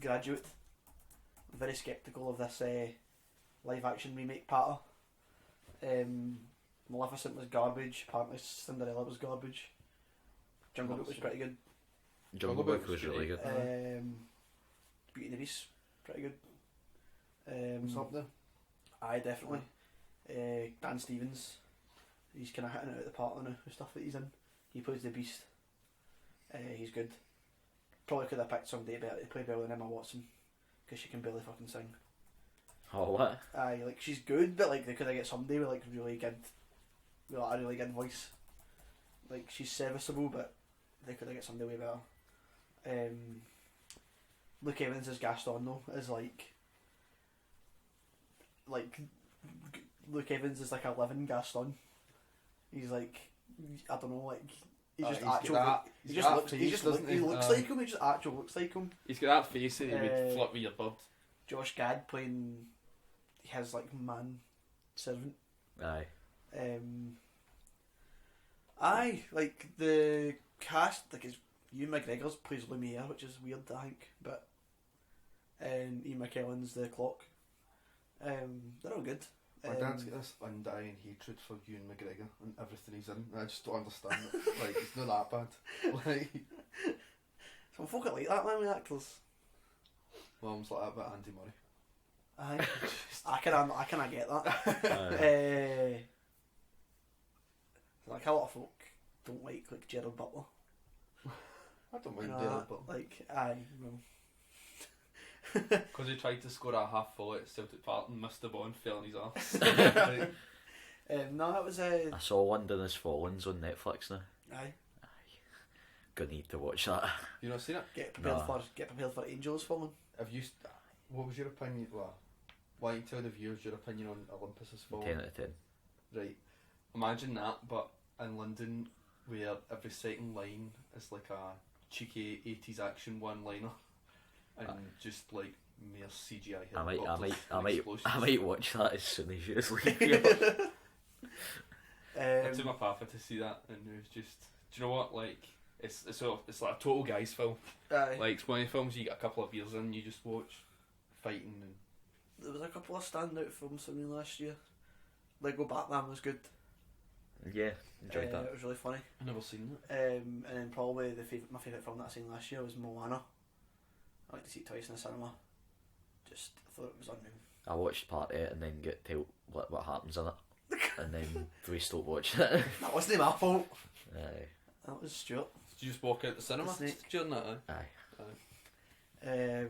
graduate. Very sceptical of this live action remake patter. Maleficent was garbage. Apparently Cinderella was garbage. Jungle Book was pretty good. Jungle Book was really good. Beauty and the Beast, pretty good. What's up there? Aye, definitely. Dan Stevens, he's kind of hitting it out of the park now with stuff that he's in. He plays the Beast. He's good. Probably could have picked somebody better to play better than Emma Watson, because she can barely fucking sing. Oh, what? Aye, like she's good, but like they could have get somebody with like really good, with like, a really good voice. Like she's serviceable, but they could have get somebody way better. Luke Evans as Gaston though is like Luke Evans is like a living Gaston. He's like, I don't know, like he's just actual. He just looks. He just looks. He looks like him. He just actually looks like him. He's got that face that he would flirt with your bird. Josh Gad playing his like man servant. Aye. Aye, like the cast, like is Ewan McGregor's plays Lumiere, which is weird I think, but Ian McKellen's the clock. They're all good. My dad's got this undying hatred for Ewan McGregor and everything he's in. I just don't understand it. Like, it's not that bad. Like, some folk are like that, man, with actors. Mum's like that about Andy Murray. Aye, I can get that. Like a lot of folk don't like Gerald Butler. I don't mind Gerald Butler. Like, aye, well. Because he tried to score a half volley at Celtic Park and missed the ball and fell on his arse. Right. No, it was I saw London Has Fallen on Netflix now. aye. Gonna need to watch that. You not seen it? Get prepared No. for Angels Falling. Have you? What was your opinion? Well, why don't you tell the viewers your opinion on Olympus Has Fallen? 10 out of 10. Right. Imagine that, but in London, where every second line is like a cheeky 80s action one-liner, and just like mere CGI. I might watch that as soon as you leave here. I took my papa to see that, and it was just, do you know what? Like, it's like a total guys film. Aye. Like, it's one of the films you get a couple of beers in, you just watch fighting and. There was a couple of standout films for me last year. Lego Batman was good. Yeah, enjoyed that. It was really funny. I've never seen it. And then probably my favourite film that I seen last year was Moana. I went to see it twice in the cinema. Just I thought it was unreal. I watched part 8 and then get told what happens in it. And then we stopped watching it. That wasn't my fault. Aye. That was Stuart. Did you just walk out the cinema The snake. during that? Aye.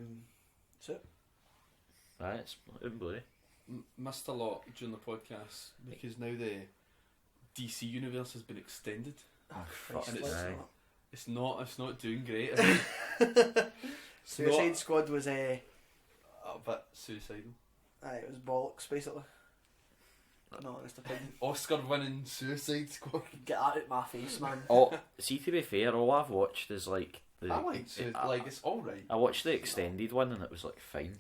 So Right, it's bloody. missed a lot during the podcast because now the DC universe has been extended. Oh, Christ, and let's it's not. It's not doing great. It's Suicide Squad was a bit suicidal. it was bollocks basically. No, honest opinion. Oscar-winning Suicide Squad. Get that out my face, man. Oh, see, to be fair, all I've watched is like I like it's alright. I watched the extended one and it was like fine.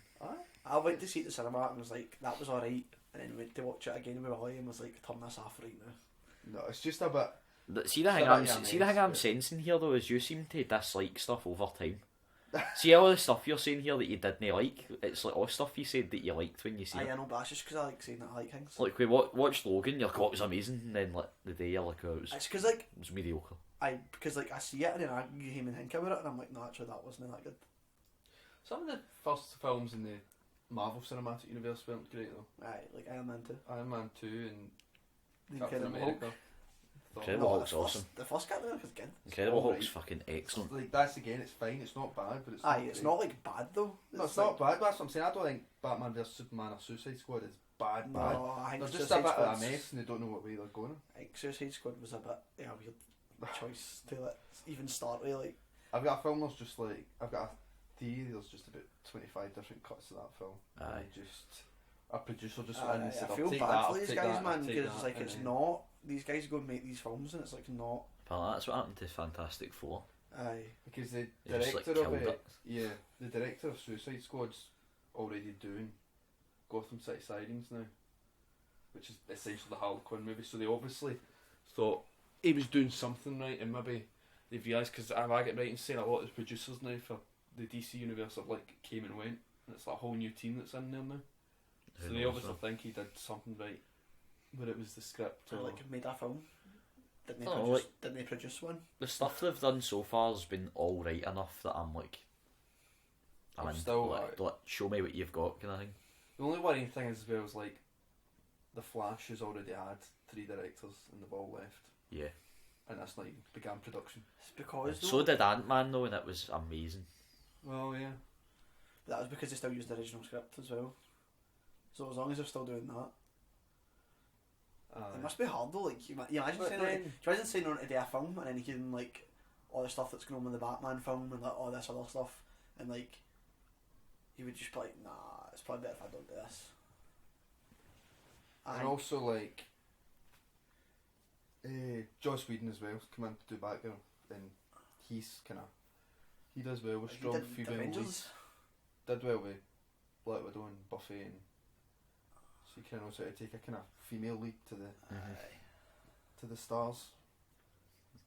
I went to see it at the cinema and was like, that was alright, and then went to watch it again with Ollie and was like, turn this off right now. No, it's just a bit. See the thing I'm but- sensing here though is you seem to dislike stuff over time. See all the stuff you're saying here that you didn't like, it's like all stuff you said that you liked when you see I it. know, but that's just because I like saying that I like things. Like we watched Logan, you're like, oh, it was amazing, and then like the day you're like, oh, it It's because like was mediocre. because like I see it and then I came and think about it and I'm like, no, actually that wasn't that good. Some of the first films in the Marvel Cinematic Universe weren't great though. Aye, like Iron Man 2. Iron Man 2 and The Captain Incredible America. Hulk. Incredible No, Hulk's the first- awesome. The first Captain America's good. Incredible all Hulk's right. fucking excellent. Like that's again, it's fine. It's not bad, but it's Aye, it's not like bad though. No, it's not bad. But that's what I'm saying. I don't think Batman vs Superman or Suicide Squad is bad. Bad. No, I think They're just Suicide a bit of a Squad's- mess, and they don't know what way they're going. I think Suicide Squad was a bit a weird choice to even start with. Like, I've got a film that's just like I've got a theory. There's just about 25 different cuts of that film. Aye. And just a producer just went in and said, I "I'll feel take bad that, for I'll these take guys, that, man, I'll take because that," like and it's then- not. These guys go and make these films and it's like not. Apparently that's what happened to Fantastic Four. Aye. because the They just, like, director of killed it, it. yeah, the director of Suicide Squad's already doing Gotham City Sirens now, which is essentially the Harley Quinn movie. So they obviously thought he was doing something right, and maybe they've realised, because I get right in saying a lot of the producers now for the DC universe have like came and went, and it's like a whole new team that's in there now. Who So they knows, obviously though? think he did something right, whether it was the script Or or like made a film. Didn't they Oh, produce? like- Didn't they produce one? The stuff they've done so far has been all right enough that I'm like, I'm I'm in. still, Like, show me what you've got, kind of thing. The only worrying thing is as well is like the Flash has already had 3 directors and they've all left, Yeah. and that's not even began production. It's because So did Ant-Man though, and it was amazing. Well, yeah. that was because they still used the original script as well. So as long as they're still doing that, it must be hard though. Like you imagine But saying, like, then- do you imagine saying on to do a film and then you can like all the stuff that's going on with the Batman film and like all this other stuff, and like you would just be like, nah, it's probably better if I don't do this. and also like Joss Whedon as well come in to do background, and he's he does well with he strong did female leads. Avengers. Did well with Black Widow and Buffy, and so he kind of knows how to take a kind of female lead to the Aye. to the stars.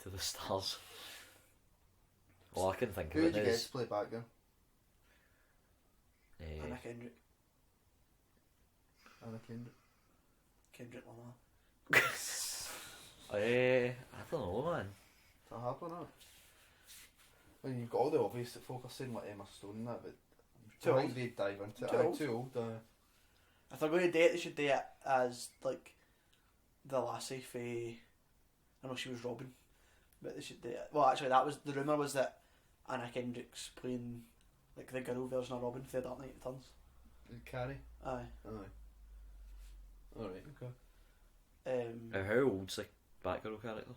To the stars. All I can think Who of did it you get is to play background? Anna Kendrick. Anna Kendrick. Kendrick Lamar. I don't know, man. It's a hard one, isn't it? I mean, you've got all the obvious that folk are saying like Emma Stone and that, but Too I think old. they'd dive into it. Too Aye, old. too old. If they're going to do it, they should do it as like the lassie for. I know she was Robin, but they should do it. Well, actually, that was the rumor was that Anna Kendrick's playing like the girl version of Robin for the Dark Knight Returns. Carrie. Aye. Aye. Alright, okay. How old's the Batgirl character?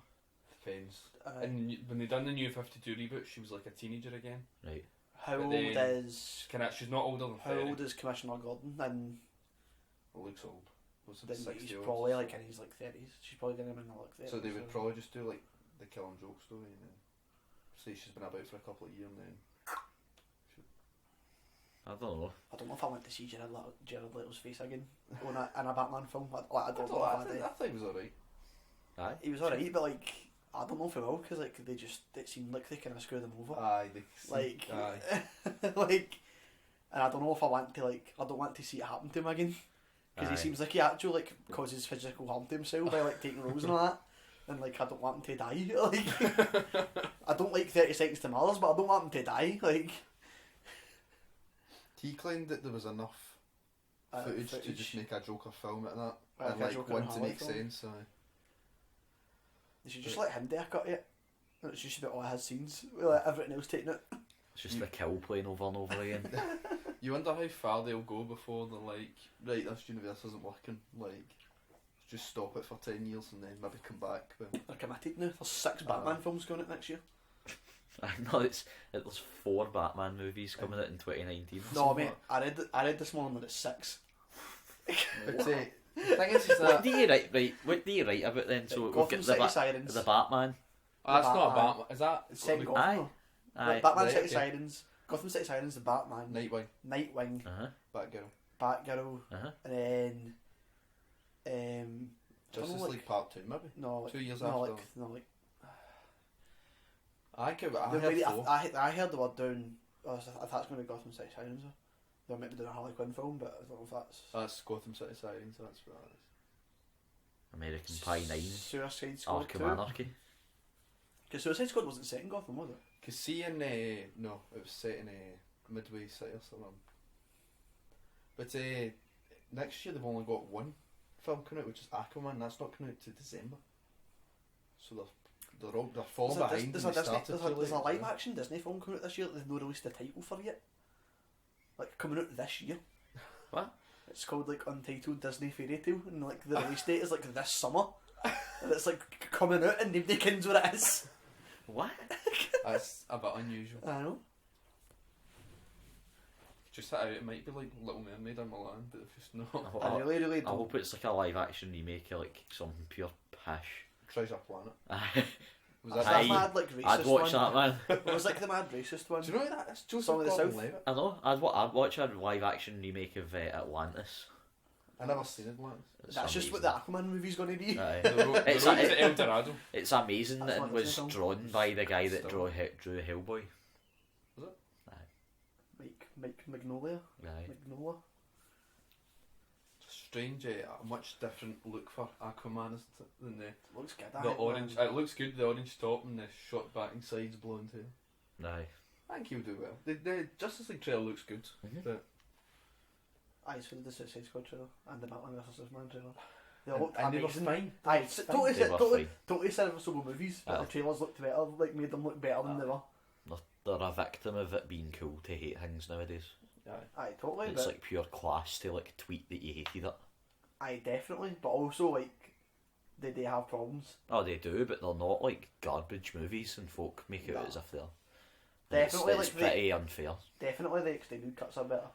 Depends. Aye. And when they done the new 52 reboot, she was like a teenager again. Right. How but old then is She's not older than how 30. old is Commissioner Gordon? And Well, looks old. Looks then about he's 60 probably old. like in his like 30s. She's probably going to be in her like 30s. So they would probably just do like the Kill and Joke story, and then say she's been about for a couple of years, and then I don't know. I don't know if I want to see Jared Leto's face again in a Batman film. I don't know I if I did. think it was alright. Aye. He was alright, but like I don't know if he will because like it seemed like they kind of screwed him over. Aye, Like, aye. like, and I don't know if I don't want to see it happen to him again because he Aye. seems like he actually like causes physical harm to himself by like taking rolls and all that. And like I don't want him to die. Like I don't like 30 Seconds to Mars, but I don't want him to die. Like He claimed that there was enough footage to just make a Joker film at that, Like and a like Joker one and to Harley make film. sense. They should just let him do a cut yet. It's just about all his scenes with like, everything else taking it. It's just the kill playing over and over again. You wonder how far they'll go before they're like, right, this universe isn't working. Like, just stop it for 10 years and then maybe come back. But They're committed now. There's 6 Batman films going out next year. I know there's 4 Batman movies coming out in 2019. No, mate, I read this morning that it's 6. but the thing is that What do you write about then? So we've Gotham got City Sirens. the Batman. that's not a Batman. Batman. Is that It's set in got Gotham. Aye. though. Aye. Batman Right, City okay. Sirens, Gotham City Sirens, the Batman, Nightwing, Nightwing, Batgirl, Batgirl, Uh-huh. and then Justice like- League Part 2 maybe. no, like, 2 years no, after. like I heard I heard the word down. I thought it's going to be Gotham City Sirens. They might be doing a Harley Quinn film, but I don't know if that's Gotham City Sirens. That's what that is. American Pie 9. Suicide Squad Arkham 2. Anarchy. Because Suicide Squad wasn't set in Gotham, was it? Cause see in no, it was set in Midway City or something. But next year they've only got one film coming out, which is Aquaman. That's not coming out to December. So they're falling behind. There's a live action Disney film coming out this year that they've not released the title for yet. Like coming out this year. What? It's called like Untitled Disney Fairy Tale, and like the release date is like this summer, and it's like coming out and nobody knows what it is. What? That's a bit unusual. I know. Just hit out, it might be like Little Mermaid or Milan, but if it's not, I really I don't. hope it's like a live action remake of like some pure pish. Treasure Planet. Aye. Was That's that that mad like racist I'd watch one. that, man. It was like the mad racist one. Do you know that? That's Joseph Song of the South. Gordon-Levitt. I know. I'd watch a live action remake of Atlantis. I never seen Atlantis. It's That's just what amazing. the Aquaman movie's going to be. Aye. The road It's to a- El Dorado. It's amazing That's that not it was Disney film. drawn by the guy that Still. drew Hellboy. Mike Magnolia. Aye. Magnola. Strange, a much different look for Aquaman, isn't it? Than Looks good. the orange. It looks good. The orange top and the short back and sides blonde hair. Aye. I think he'll do well. The Justice League trailer looks good. Mhm. But Aye, so did the Suicide Squad trailer and the Batman vs Superman trailer. They and, looked and they were amazing. fine. Aye, it's totally, They were totally, fine. totally serviceable movies, but Aye. the trailers looked better, like made them look better than they were. They're a victim of it being cool to hate things nowadays. Aye. Aye, totally, It's but like pure class to like tweet that you hated it. aye, definitely, but also like they have problems. Oh, they do, but they're not like garbage movies, and folk make it No. out as if they're. Definitely, it's like, pretty unfair. Definitely the extended cuts are better,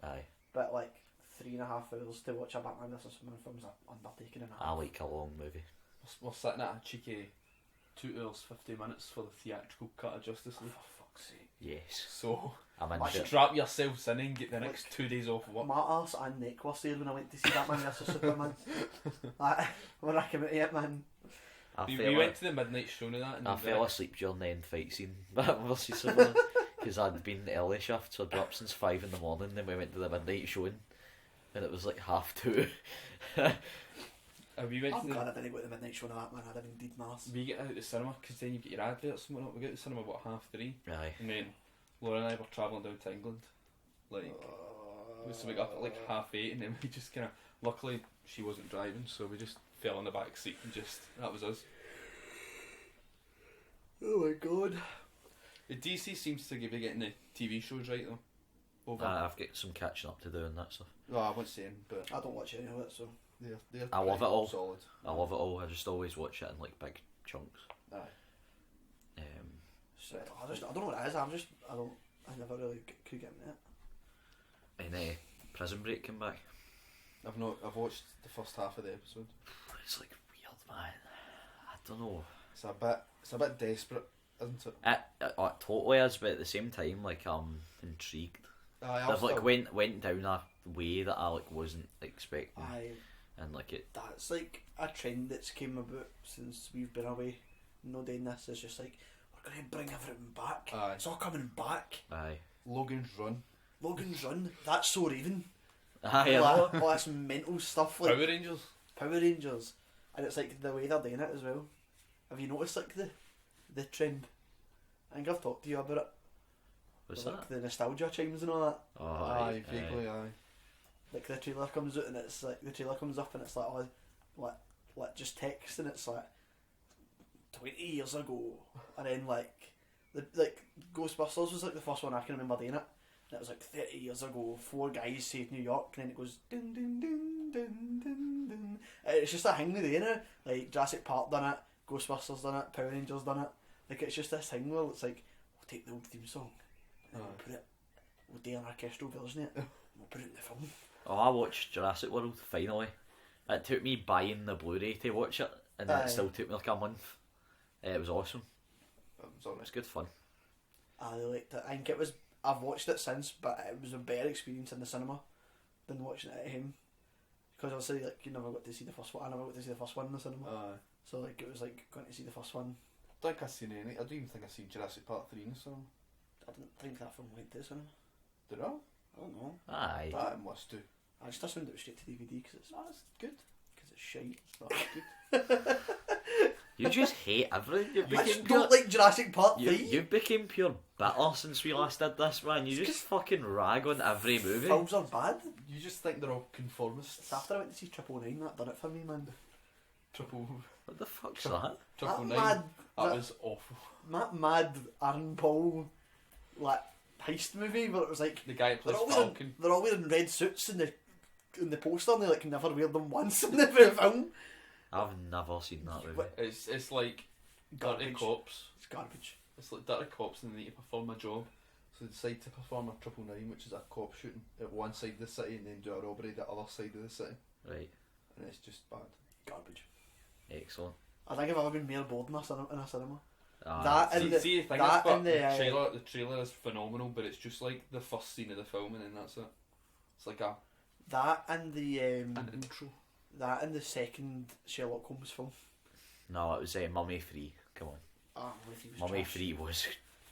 Aye, but like 3.5 hours to watch a Batman vs Superman film's an undertaking and a I half. like a long movie. We're sitting at a cheeky 2 hours 50 minutes for the theatrical cut of Justice League. For fuck's sake. Yes, So I'm into it. strap yourselves in and get the next 2 days off work. My arse and neck were there when I went to see Batman vs Superman. Like, when I came out of it, man. I We fell, went to the midnight showing of that. And I fell asleep during the end fight scene versus Superman because I'd been early shift, so I'd been up since 5 in the morning. Then we went to the midnight showing, and it was like 2:30. we went I'm to the, glad I didn't go to the midnight show of that, man. I'd have indeed Mars. we get out of the cinema because then you get your adverts and whatnot. We get to the cinema about 3:30, Aye, and then Laura and I were travelling down to England. Like, so we got up at like 8:30, and then we just kind of. Luckily, she wasn't driving, so we just fell in the back seat and just that was us. Oh my god. The DC seems to be getting the TV shows right though. Over. I've got some catching up to do and that stuff. Well, I won't say them, but I don't watch any of it, so. they're I love pretty it all. Solid. I love it all. I just always watch it in like big chunks. Aye. So I don't know what it is. I never really could get into it. And Prison Break came back. I've watched the first half of the episode. It's like weird, man. I don't know. It's a bit desperate, isn't it? It totally is, but at the same time, like I'm intrigued. They've like went down a way that I like wasn't expecting, and like it. That's like a trend that's came about since we've been away. No doing this. It's just like we're gonna bring everything back. Aye. It's all coming back. Aye. Logan's Run. Logan's Run. That's so Raven. Aye. All this mental stuff like Power Rangers. Power Rangers, and it's like the way they're doing it as well. Have you noticed like the trend? I think I've talked to you about it. What's like that? the nostalgia chimes and all that. Oh, Aye, vaguely aye. Like the trailer comes out and it's like the trailer comes up and it's like like just text and it's like 20 years ago, and then like Like Ghostbusters was like the first one I can remember doing it. And it was like 30 years ago. 4 guys saved New York, and then it goes dun dun dun dun dun dun. It's just a thing with it, like Jurassic Park done it, Ghostbusters done it, Power Rangers done it. Like it's just this thing where it's like we'll take the old theme song and we'll do an orchestral version of it. We'll put it in the film. Oh, I watched Jurassic World finally. It took me buying the Blu-ray to watch it, and then it still took me like a month. It was awesome. It was good fun. I really liked it. I think it was. I've watched it since, but it was a better experience in the cinema than watching it at home. Because obviously, like you never got to see the first one. I never got to see the first one in the cinema. So like it was like going to see the first one. I don't think I've seen any. I don't even think I've seen Jurassic Park 3 in the cinema. I didn't think that film went to the cinema. Did I? I don't know. Aye. That must do. I just assumed it was straight to DVD because it's good. Because it's shite. That's good. You just hate everything. You've I became just pure, don't like Jurassic Park 3. you've became pure bitter since we last did this, man. You just fucking rag on every movie. Films are bad. You just think they're all conformists. It's after I went to see 999 that done it for me, man. What the fuck's that? Triple That Nine. mad, That was awful. that mad Aaron Paul like heist movie where it was like The guy that plays they're Falcon. all wearing red suits in the poster and they like never wear them once in the film. I've never seen that movie. It's like dirty Garbage. cops. It's garbage. It's like dirty cops and they need to perform a job. So they decide to perform a 999, which is a cop shooting at one side of the city and then do a robbery at the other side of the city. Right. And it's just bad. Garbage. Excellent. I think I've ever been more bored in a cinema. Ah, That and See, the thing that is, but and the trailer is phenomenal, but it's just like the first scene of the film and then that's it. It's like that and the an intro. that and the second Sherlock Holmes film. no, it was Mummy 3. Come on. Ah, was Mummy trash. 3 was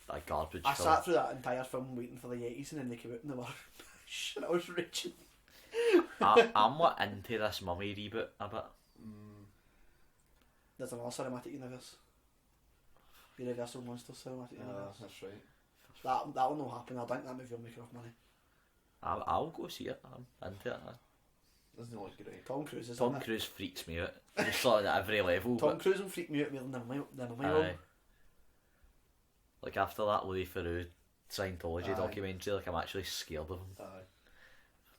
a garbage I film. sat through that entire film waiting for the Yetis and then they came out and they were shit, I was raging. I'm not into this Mummy reboot a bit. There's another cinematic universe. The Universal Monsters cinematic universe. That's right. That one will happen. I think that movie will make enough money. I'll go see it. I'm into it. Doesn't look great. Tom Cruise is Tom in it. Cruise freaks me out. Just sort of at every level. Tom but, Cruise will freak me out more than my aye. Like after that Louis Theroux Scientology Aye. documentary, like I'm actually scared of him. Aye.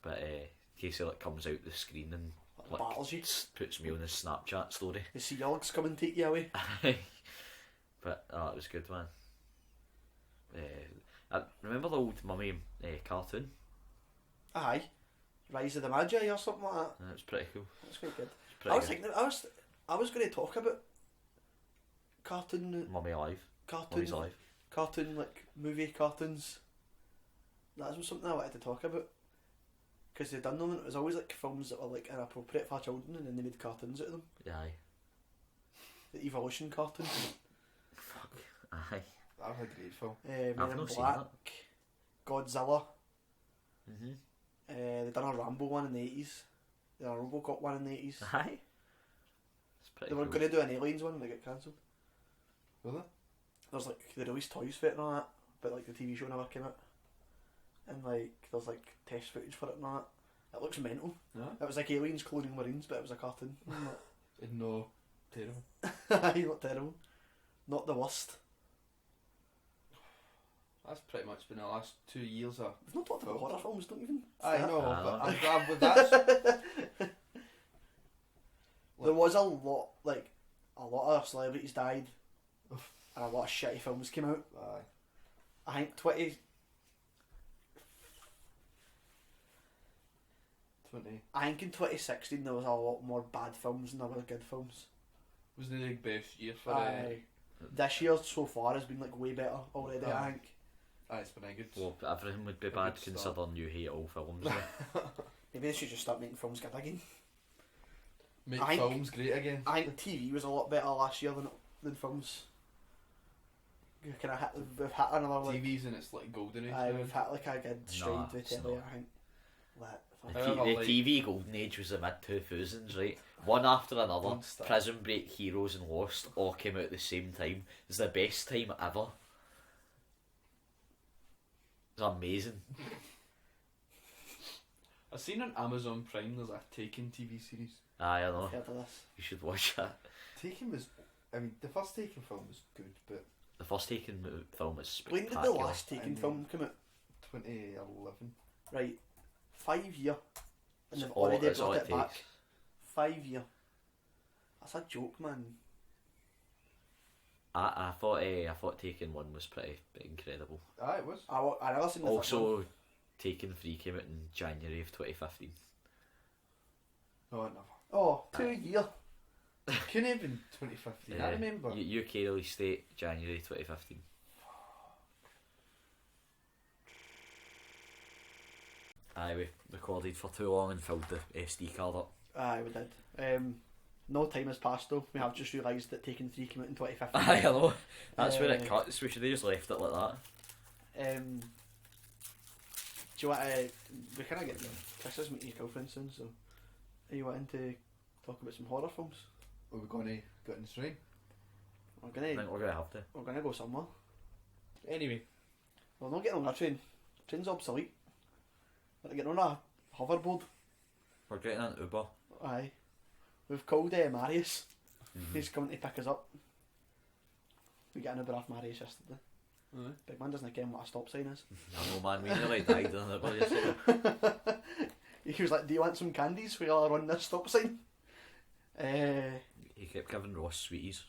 But in case he like comes out the screen and like Battles you. puts me on his Snapchat story. The sea dogs come and take you away. But it was good, man. I remember the old Mummy cartoon. Aye. Rise of the Magi or something like that. It was pretty cool. That's quite good. It's pretty I was good. thinking, I was going to talk about cartoon Mummy Alive. Mummy's Alive. cartoon like movie cartoons. That was something I wanted to talk about because they done them and it was always like films that were like inappropriate for children and then they made cartoons out of them. Aye. The Evolution cartoon. Aye. That was a great film. Men I've in not seen Black. that. Godzilla. Mhm. They done a Rambo one in the 80s. They done a Robocop one in the 80s. Aye. It's pretty They were cool. going to do an Aliens one and they got cancelled. Were they? There's like, they released toys for it and all that, but like the TV show never came out. And like, there's like test footage for it and all that. It looks mental. No. It was like Aliens cloning Marines, but it was a cartoon. No. Terrible. Aye, not terrible. Not the worst. That's pretty much been the last 2 years of. We've not talked about horror films, don't even. I know, Ah. but I'm glad with that. There was a lot of celebrities died, and a lot of shitty films came out. Aye. I think 20. I think in 2016 there was a lot more bad films than there were good films. Wasn't the best year for Aye. This year so far has been like way better already. I Aye. think. It's been a good. Well, everything would be A bad good start. considering you hate all films. eh? Maybe they should just start making films good again. Make I think- films great again. I think TV was a lot better last year than films. We've hit another like. TV's in its like golden age. Aye, now. we've hit like a good stride Nah, with it's telly. not. I think. The, However, the like- TV golden age was the mid 2000s, right? One after another. Don't start. Prison Break, Heroes, and Lost all came out at the same time. It's the best time ever. It's amazing. I've seen on Amazon Prime there's a Taken TV series. Aye, I know. I've heard of this. You should watch that. Taken was, I mean, the first Taken film was good, but The first Taken film is When spectacular. did the last Taken film come out? 2011. Right, 5 year, and It's they've all- already it's all brought it it back. takes. 5 year. That's a joke, man. I thought Taken 1 was pretty incredible. Ah, it was. I never seen the first one. Also, Taken 3 came out in January of 2015. No, never. Oh, 2 year. Couldn't have been 2015. I remember. UK release date January 2015. Aye, we recorded for too long and filled the SD card up. Aye, we did. No time has passed though. We have just realised that Taken 3 came out in 2015. Aye, I know. That's where it cuts. We should have just left it like that. Do you want to... We kind of get... Chris is meeting your girlfriend soon, so... Are you wanting to talk about some horror films? Are we going to get in the train? We're I gonna... think we're going to have to. We're gonna go somewhere. Anyway. We're not getting on a train. Train's obsolete. We're getting on a hoverboard. We're getting an Uber. Aye. We've called Marius. He's coming to pick us up. We got an Uber off Marius yesterday. Big man doesn't care what a stop sign is. I know, man, we nearly died on Uber yesterday. He was like, do you want some candies while I run this stop sign? He kept giving Ross sweeties.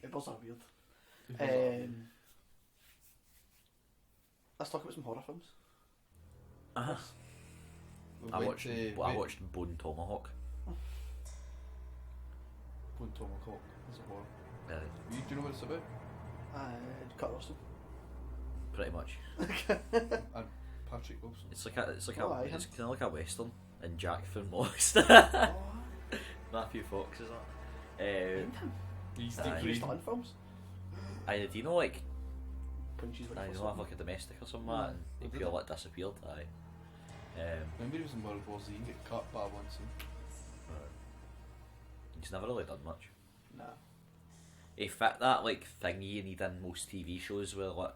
Ubers are weird. Let's talk about some horror films. Uh-huh. We I went watched to Bone Tomahawk. Bone Tomahawk. It's a horror. Yeah, Do you know what it's about? Kurt Russell. pretty much. And Patrick Wilson. It's like Oh, aye, it's kind of like a western. And Jack from Lost. Oh, Matthew Fox is that. He's Aye. he used to in films. Do you know like Punches when I he don't have like a domestic or something Mm. and he Oh, did pure he? like disappeared. Aye. Remember he was in World War Z and get cut by one scene. He's never really done much. Nah. He fit that like thingy you need in most TV shows where like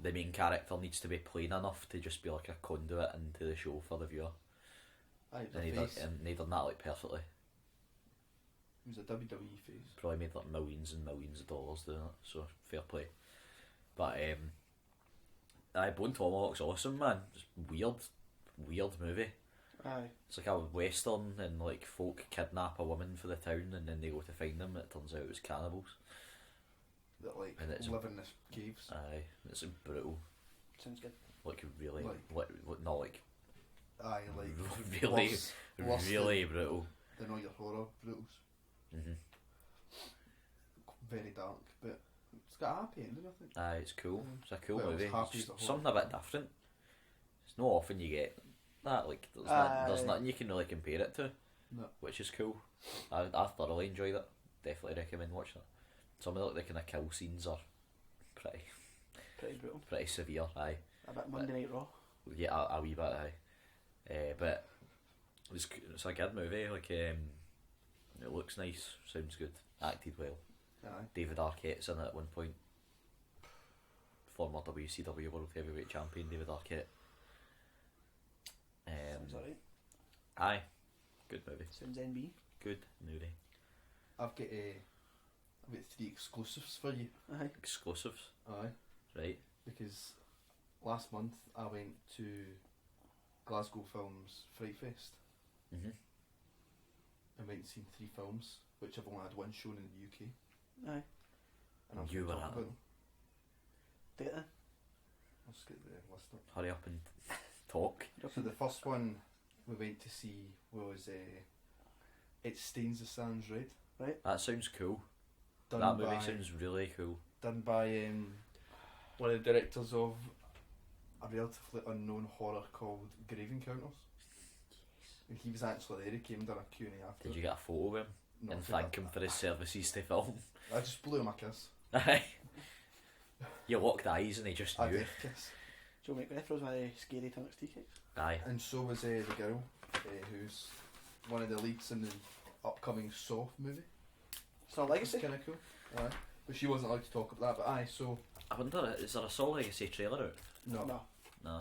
the main character needs to be plain enough to just be like a conduit into the show for the viewer. Aye, And he done that like perfectly. He was a WWE face. Probably made like millions and millions of dollars doing it, so fair play. But Bone Tomahawk's awesome, man. Just weird movie. Aye. It's like a western and like folk kidnap a woman for the town and then they go to find them and it turns out it was cannibals. That like And it's- live in the caves. Aye, it's brutal. Sounds good. Like really, Like- not like Aye, like really, worse really brutal. than all your horror brutals. Mhm. Very dark, but it's got a happy ending, I think. Aye, it's cool. It's a cool Well, it's movie. happy It's as a something a bit different. It's not often you get that. Like there's nothing you can really compare it to, No. which is cool. I thoroughly enjoyed it. Definitely recommend watching it. Some of the kind of kill scenes are pretty Pretty brutal. severe. Aye, A bit Monday Night Raw. yeah, a wee bit. Aye, but it's a good movie. Like it looks nice, sounds good, acted well. Aye. David Arquette's in it at one point. Former WCW World Heavyweight Champion David Arquette. Sounds alright. Aye, good movie. Sounds NB. Good movie. I've got 3 exclusives for you. Aye. Exclusives, Aye. right? Because last month I went to Glasgow Films Fright Fest Mm-hmm. and went and seen 3 films, which have only had one shown in the UK. Aye. And I'm You gonna were talk at about them. them. Take it then. I'll just get the list up. Hurry up and talk. So the first one we went to see was It Stains the Sands Red. That sounds cool. Done That movie by, sounds really cool. done by one of the directors of a relatively unknown horror called Grave Encounters. And he was actually there. He came and done a Q&A after. Did you get a photo of him No, and I think thank him for his services to film? I just blew him a kiss. Aye. You locked eyes and he just A knew. death kiss. Joe McGrath was my scary Tunnock's tea cakes. Aye. And so was the girl who's one of the leads in the upcoming Saw movie. It's not It's legacy. kind of cool. Aye. But she wasn't allowed to talk about that. But aye, so I wonder, is there a Saw Legacy trailer out? no. No. No.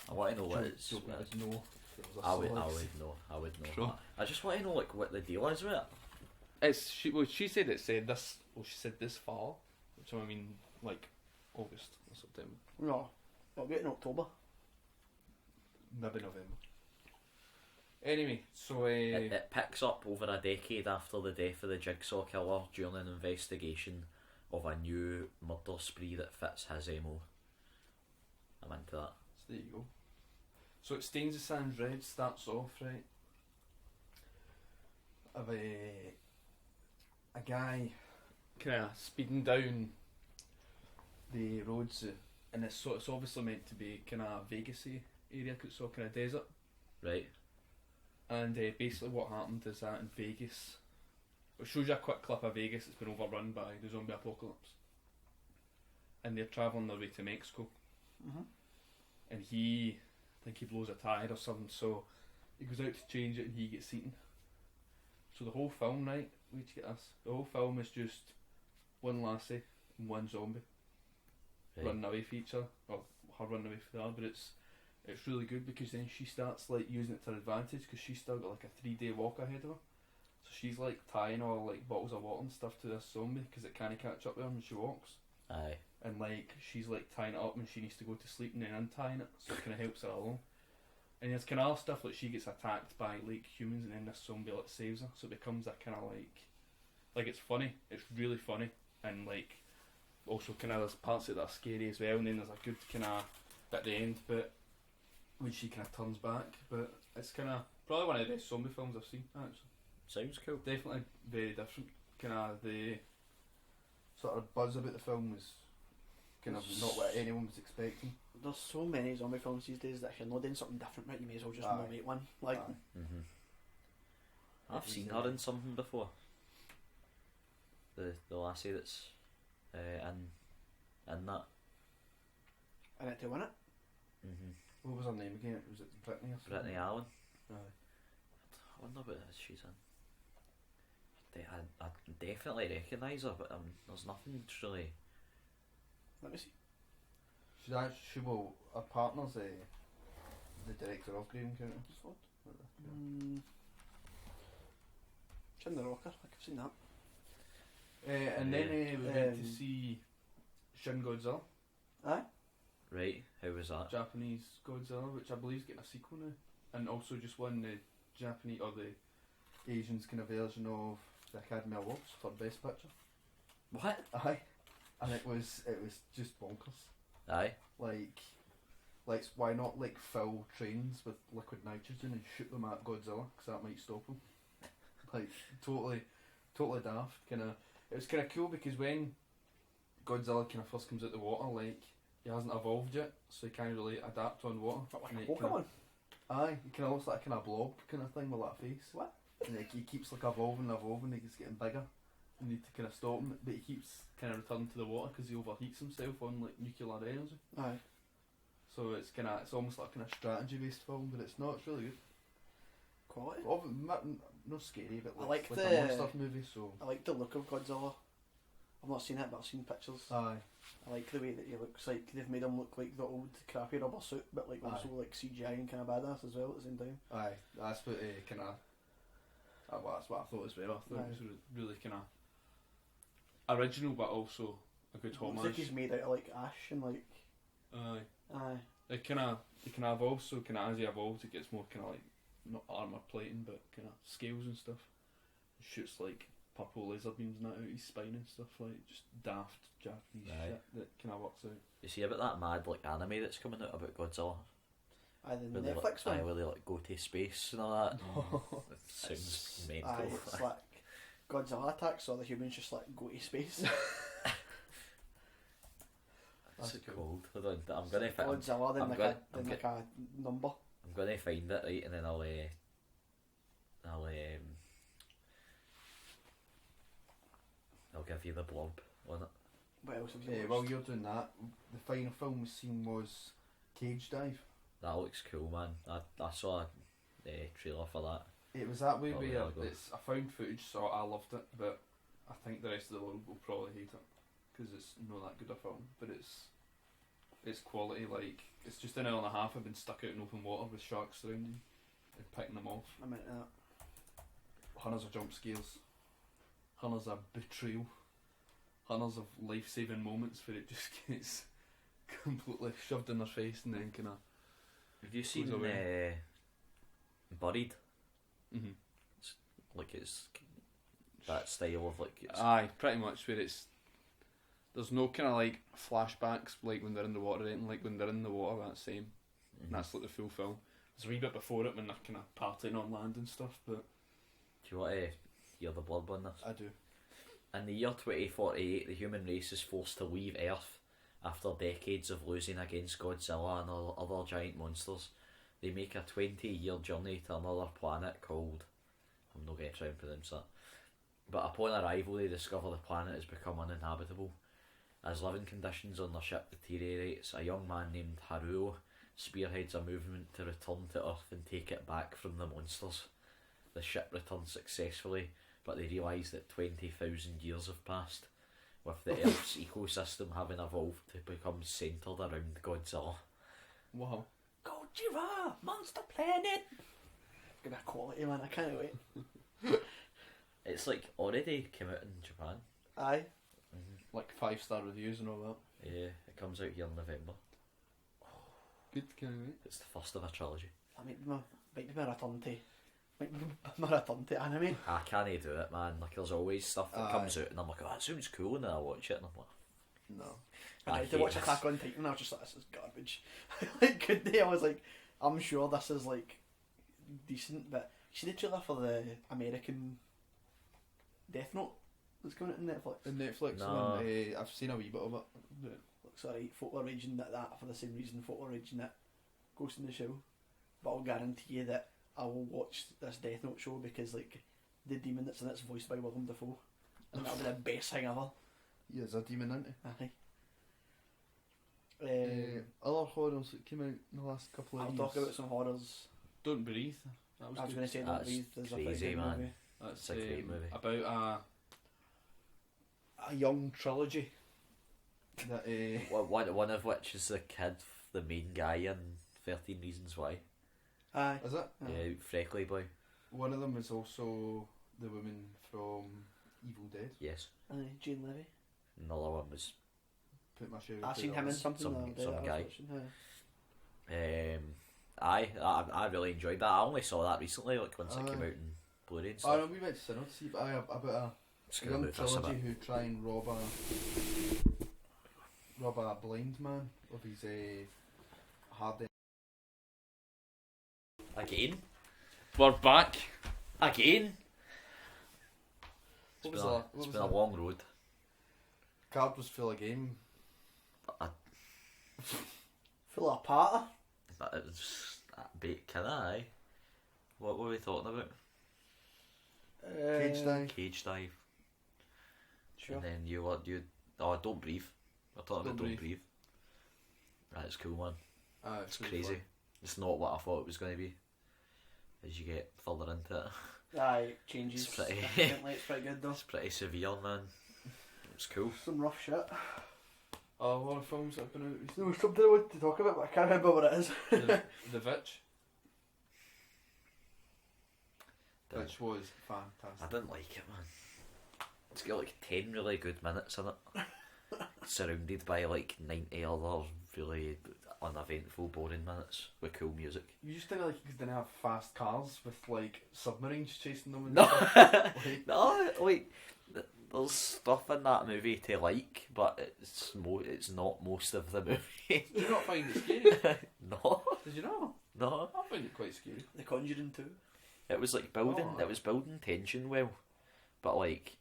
I want to know what Joe- it's. Joe what would it's- know if there was a I Saw would legacy. know. I would know. Sure. I just want to know like what the deal is with it. She said it said this. Well, she said this fall, which I mean, like August or September. No, it'll be in October. Maybe November. Anyway, so It picks up over a decade after the death of the Jigsaw Killer during an investigation of a new murder spree that fits his MO. I'm into that. So there you go. So it Stains the Sands Red starts off right of a guy kind of speeding down the roads, and it's obviously meant to be kind of Vegas-y area, 'cause it's all kind of desert. Right. And basically what happened is that in Vegas, it shows you a quick clip of Vegas that's been overrun by the zombie apocalypse, and they're travelling their way to Mexico. Mm-hmm. And I think he blows a tire or something, so he goes out to change it and he gets eaten. So the whole film, right, where'd you get this? The whole film is just one lassie and one zombie running away from each other, or her running away from the other, but it's really good because then she starts like using it to her advantage because she's still got like a 3-day walk ahead of her. So she's like tying all like bottles of water and stuff to this zombie because it can't catch up with her when she walks. Aye. And like she's like tying it up when she needs to go to sleep and then untying it, so it kind of helps her along. And there's kind of other stuff like she gets attacked by like humans and then this zombie like saves her, so it becomes a kind of like it's funny, it's really funny, and like also kind of there's parts that are scary as well, and then there's a good kind of bit at the end, but when she kind of turns back, but it's kind of probably one of the best zombie films I've seen actually. Sounds cool. Definitely very different. Kind of the sort of buzz about the film was kind of not what anyone was expecting. There's so many zombie films these days that if you're not doing something different, right, you may as well just not make one. Like, Mm-hmm. I've seen her in something before. The lassie that's in that. in it to win it. Mm-hmm. What was her name again? Was it Brittany or something? Brittany Allen. Aye. I wonder what it is she's in. I definitely recognise her, but there's nothing really. Let me see. Her partner's the director of Graham County. Chin the Rocker, like I've seen that. And then we went to see Shin Godzilla. Aye. Right, how was that? Japanese Godzilla, which I believe is getting a sequel now. And also just won the Japanese or the Asians kind of version of the Academy Awards for Best Picture. What? Aye. And it was just bonkers. Aye. Like why not like fill trains with liquid nitrogen and shoot them at Godzilla, because that might stop him. Like totally daft. It was kind of cool because when Godzilla kind of first comes out the water, like he hasn't evolved yet, so he can't really adapt on water. But like And a he kinda- Pokemon. Aye, he kind of looks like a kind of blob kind of thing with that face. What? And like, he keeps like evolving, he keeps getting bigger. You need to kind of stop him, but he keeps kind of returning to the water because he overheats himself on like nuclear energy. Aye. So it's almost like a kind of strategy based film, but it's not. It's really good. Quality. Not scary, but I like like a the- monster movie. So I like the look of Godzilla. I've not seen it, but I've seen pictures. aye, I like the way that he looks like they've made him look like the old crappy rubber suit, but like also like CGI and kind of badass as well at the same time. aye. That's what kind of. That's what I thought as well. I thought it was really kind of original, but also a good It looks homage. like he's made out of like ash and like. Aye. Aye. It kind of evolves, so kind of as he evolves, it gets more kind of like not armor plating, but kind of scales and stuff. It shoots like purple laser beams and that out his spine and stuff, like just daft Japanese shit that kind of works out. You see about that mad like anime that's coming out about Godzilla? Aye, the Where they, Netflix like, one. where they like go to space and all that. It sounds mental. Aye, it's like Godzilla attacks, so the humans just like go to space. What's it called? Hold on, I'm gonna find. Godzilla, then I'm like gonna- a number. I'm gonna find it right, and then I'll give you the blurb on it. What else have you Yeah, watched? while you're doing that, the final film we seen was Cage Dive. That looks cool, man. I saw a trailer for that. It was that way Oh, where there we go. I found footage, so I loved it, but I think the rest of the world will probably hate it because it's not that good a film. But it's quality. Like it's just an hour and a half. I've been stuck out in open water with sharks surrounding and picking them off. I'm into that. Hundreds of jump scares. Hunters of betrayal, hunters of life-saving moments where it just gets completely shoved in their face and then kind of. Have you seen Buried? Mm-hmm. Like it's that style of like. It's, Aye, pretty much where it's. There's no kind of like flashbacks like when they're in the water or anything. Like when they're in the water, that's same. And that's like the full film. There's a wee bit before it when they're kind of partying on land and stuff, but. Do you want to hear the blurb on this? I do. In the year 2048, the human race is forced to leave Earth after decades of losing against Godzilla and other giant monsters. They make a 20-year journey to another planet called... I'm not going to try and pronounce that. But upon arrival, they discover the planet has become uninhabitable. As living conditions on their ship deteriorates, a young man named Haruo spearheads a movement to return to Earth and take it back from the monsters. The ship returns successfully, but they realise that 20,000 years have passed, with the Earth's ecosystem having evolved to become centred around Godzilla. Wow. Gojira! Monster Planet! Gonna quality, man, I can't wait. It's like already came out in Japan. Aye. Mm-hmm. Like 5-star reviews and all that. Yeah, it comes out here in November. Good, can't wait. It's the first of a trilogy. That might be my return to anime. I can't do it, man. Like there's always stuff that comes out and I'm like, oh, that sounds cool, and then I watch it and I'm like, No. I I tried to hate watch this. Attack on Titan and I was just like, this is garbage. Like, good day, I was like, I'm sure this is like decent, but you see the trailer for the American Death Note that's coming out on Netflix? The Netflix No. one, I've seen a wee bit of it. Looks alright, photo raging that for the same reason photo raging that Ghost in the Shell. But I'll guarantee you that I will watch this Death Note show because like the demon that's in it's voiced by Willem Dafoe. And that'll be the best thing ever. Yeah, there's a demon in it. Aye. Other horrors that came out in the last couple of I'll years. talk about some horrors. Don't Breathe. That was I was good. going to say Don't That's Breathe. There's a crazy, pretty good man. movie. That's It's a great movie. about A young trilogy. that One of which is the kid, the main guy in 13 Reasons Why. Aye. is it? Yeah, Freckly Boy. One of them is also the woman from Evil Dead. Yes. Aye, Jane Levy. Another one was Put my shoe. I seen him in something Some- the other day some that I was guy. watching, I really enjoyed that. I only saw that recently, like once it came out in Blu-ray and Oh stuff. no, we went to cinema to see, but about Just a gonna young move this a trilogy bit. who try and rob a blind man of his hard. Again? We're back. Again? What It's was been, that? it's been a long road. Card was full of game. Full of party. But it was a bit, can I? What were we talking about? Cage dive. Cage dive. Sure. And then Don't Breathe. We're talking about Don't Don't Breathe. That's cool, man. It's crazy. It's not what I thought it was going to be. As you get further into it. Aye, it changes. It's pretty- Definitely, it's pretty good though. It's pretty severe, man. It's cool. Some rough shit. A lot of films that have been out There recently. was something I wanted to talk about, but I can't remember what it is. The Vitch. Didn't- Which was I fantastic. didn't like it, man. It's got like 10 really good minutes in it. Surrounded by like 90 other really uneventful, boring minutes with cool music. You just didn't didn't have fast cars with like submarines chasing them. And No, stuff. Like, no, like there's stuff in that movie to like, but it's not most of the movie. did you not find it scary? No, Did you not? no. I find it quite scary. The Conjuring 2. It was like building. Oh. It was building tension well, but like,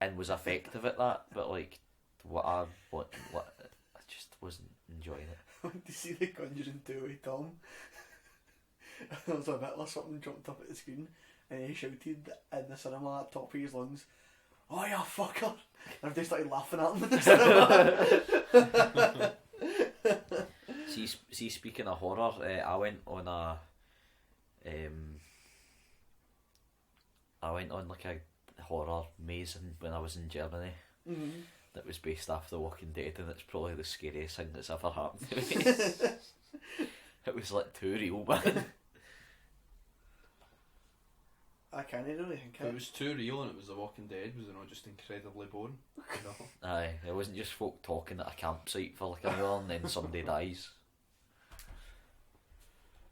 and was effective at that. But like, what I just wasn't enjoying it. I went to see The Conjuring 2 with Tom. There was a bit or something jumped up at the screen and he shouted in the cinema at top of his lungs, "Oh, you fucker!" And they started laughing at him in the cinema. See, speaking of horror, I went on like a horror maze when I was in Germany. Mm-hmm. That was based off The Walking Dead, and it's probably the scariest thing that's ever happened to me. It was like too real, man. I can't really think If of it it. was too real and it was The Walking Dead, was it not just incredibly boring? You know? Aye, it wasn't just folk talking at a campsite for like an hour and then somebody dies.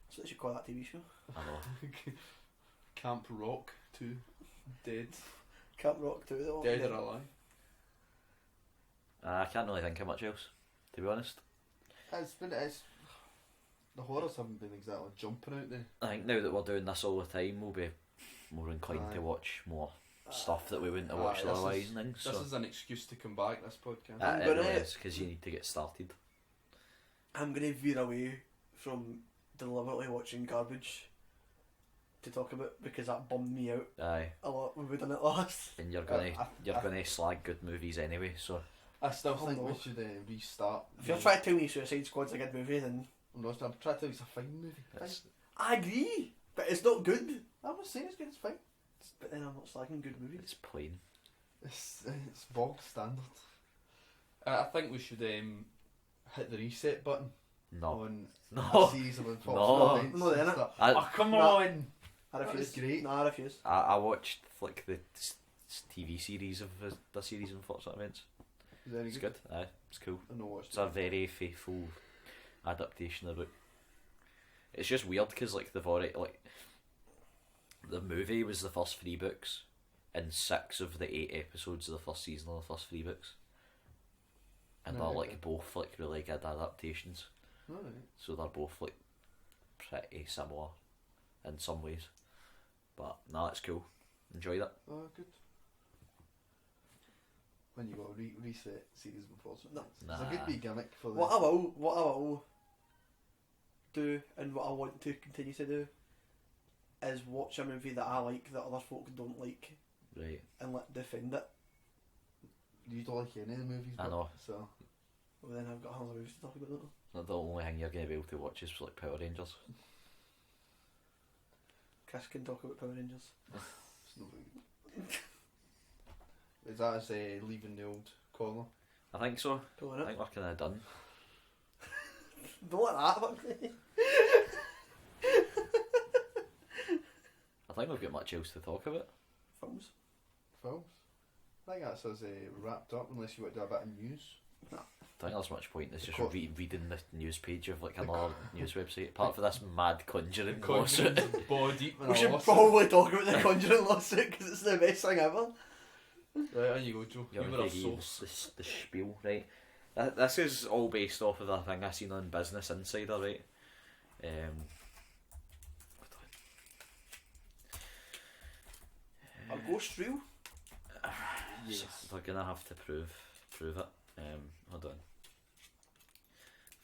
So they should call that TV show. I know. Camp Rock 2, Dead, Camp Rock 2, though. Dead or Alive. I can't really think of much else, to be honest. The horrors haven't been exactly jumping out there. I think now that we're doing this all the time, we'll be more inclined Aye. to watch more stuff that we wouldn't have watched Aye, this otherwise is- and things. This So. is an excuse to come back, this podcast. I'm It gonna- really is, because you need to get started. I'm going to veer away from deliberately watching garbage to talk about, because that bummed me out Aye, a lot when we done it last. and you're gonna I- gonna slag good movies anyway. So I still Oh, think no. we should restart. If you're trying to tell me Suicide Squad's a good movie, then I'm trying to tell you it's a fine movie. it's, I agree, but it's not good. I'm not saying it's good, it's fine. But then I'm not slagging good movies. it's plain. It's bog standard. I think we should hit the reset button No, on no. a series of No. unfortunate events. No, they're and not. stuff. I- Oh, come No. on! I That refuse. was great. No, I refuse. I watched like the TV series of the series of unfortunate events. Is that any It's good. Aye, it's cool. I know watched It's a very faithful adaptation of it. It's just weird because like they've already like the movie was the first 3 books, and 6 of the 8 episodes of the first season are the first 3 books, and they're Right, like okay. both like really good adaptations. Alright. So they're both like pretty similar in some ways, but no, it's cool. Enjoyed it. Oh, good. When you got a reset series before, so No. it's a Nah. good wee gimmick for the. What I will do, and what I want to continue to do, is watch a movie that I like that other folk don't like, Right. and defend it. You don't like any of the movies, I but- know. So Well, then I've got other movies to talk about. Though. Not the only thing you're going to be able to watch is like Power Rangers. Chris can talk about Power Rangers. it's not very good. Is that as leaving the old corner? I think so. Go on I it. think we're kind of done. Don't let that fuck me. I think we've got much else to talk about. Films. Films. I think that's us wrapped up, unless you want to do a bit of news. I don't think there's much point. It's just Co- reading the news page of like another news website. Apart from this mad conjuring Conjuring lawsuit. body. We should probably talk about the Conjuring lawsuit because it's the best thing ever. Right, there you go, Joe. You're You were gonna a give source. the spiel, right? This is all based off of a thing I seen on Business Insider, right? Are ghosts real? Yes. They're gonna have to prove it. Hold on.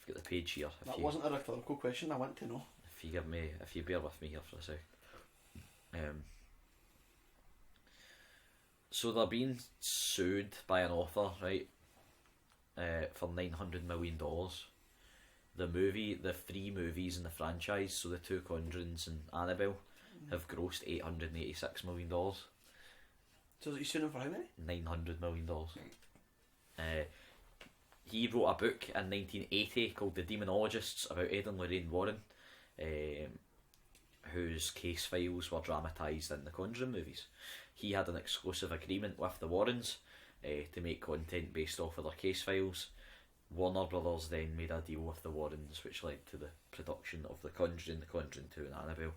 I've got the page here. That wasn't a rhetorical question. I want to know. If you bear with me here for a sec. So they're being sued by an author, right? For $900 million. The 3 movies in the franchise, so the 2 Conjurings and Annabelle, have grossed $886 million. So he's suing him for how many? $900 million. He wrote a book in 1980 called The Demonologists about Ed and Lorraine Warren, whose case files were dramatised in the Conjuring movies. He had an exclusive agreement with the Warrens to make content based off of their case files. Warner Brothers then made a deal with the Warrens, which led to the production of The Conjuring 2 and Annabelle.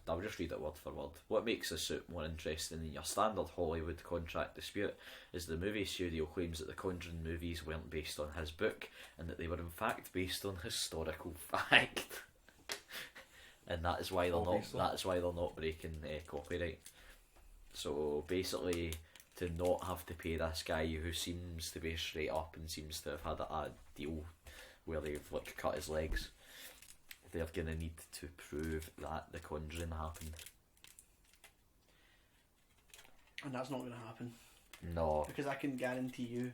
I'll just read it word for word. What makes the suit more interesting than your standard Hollywood contract dispute is the movie studio claims that the Conjuring movies weren't based on his book and that they were in fact based on historical fact. And that is why they're not breaking copyright. So basically, to not have to pay this guy who seems to be straight up and seems to have had a deal where they've like cut his legs, they're gonna need to prove that the Conjuring happened. And that's not going to happen. No. Because I can guarantee you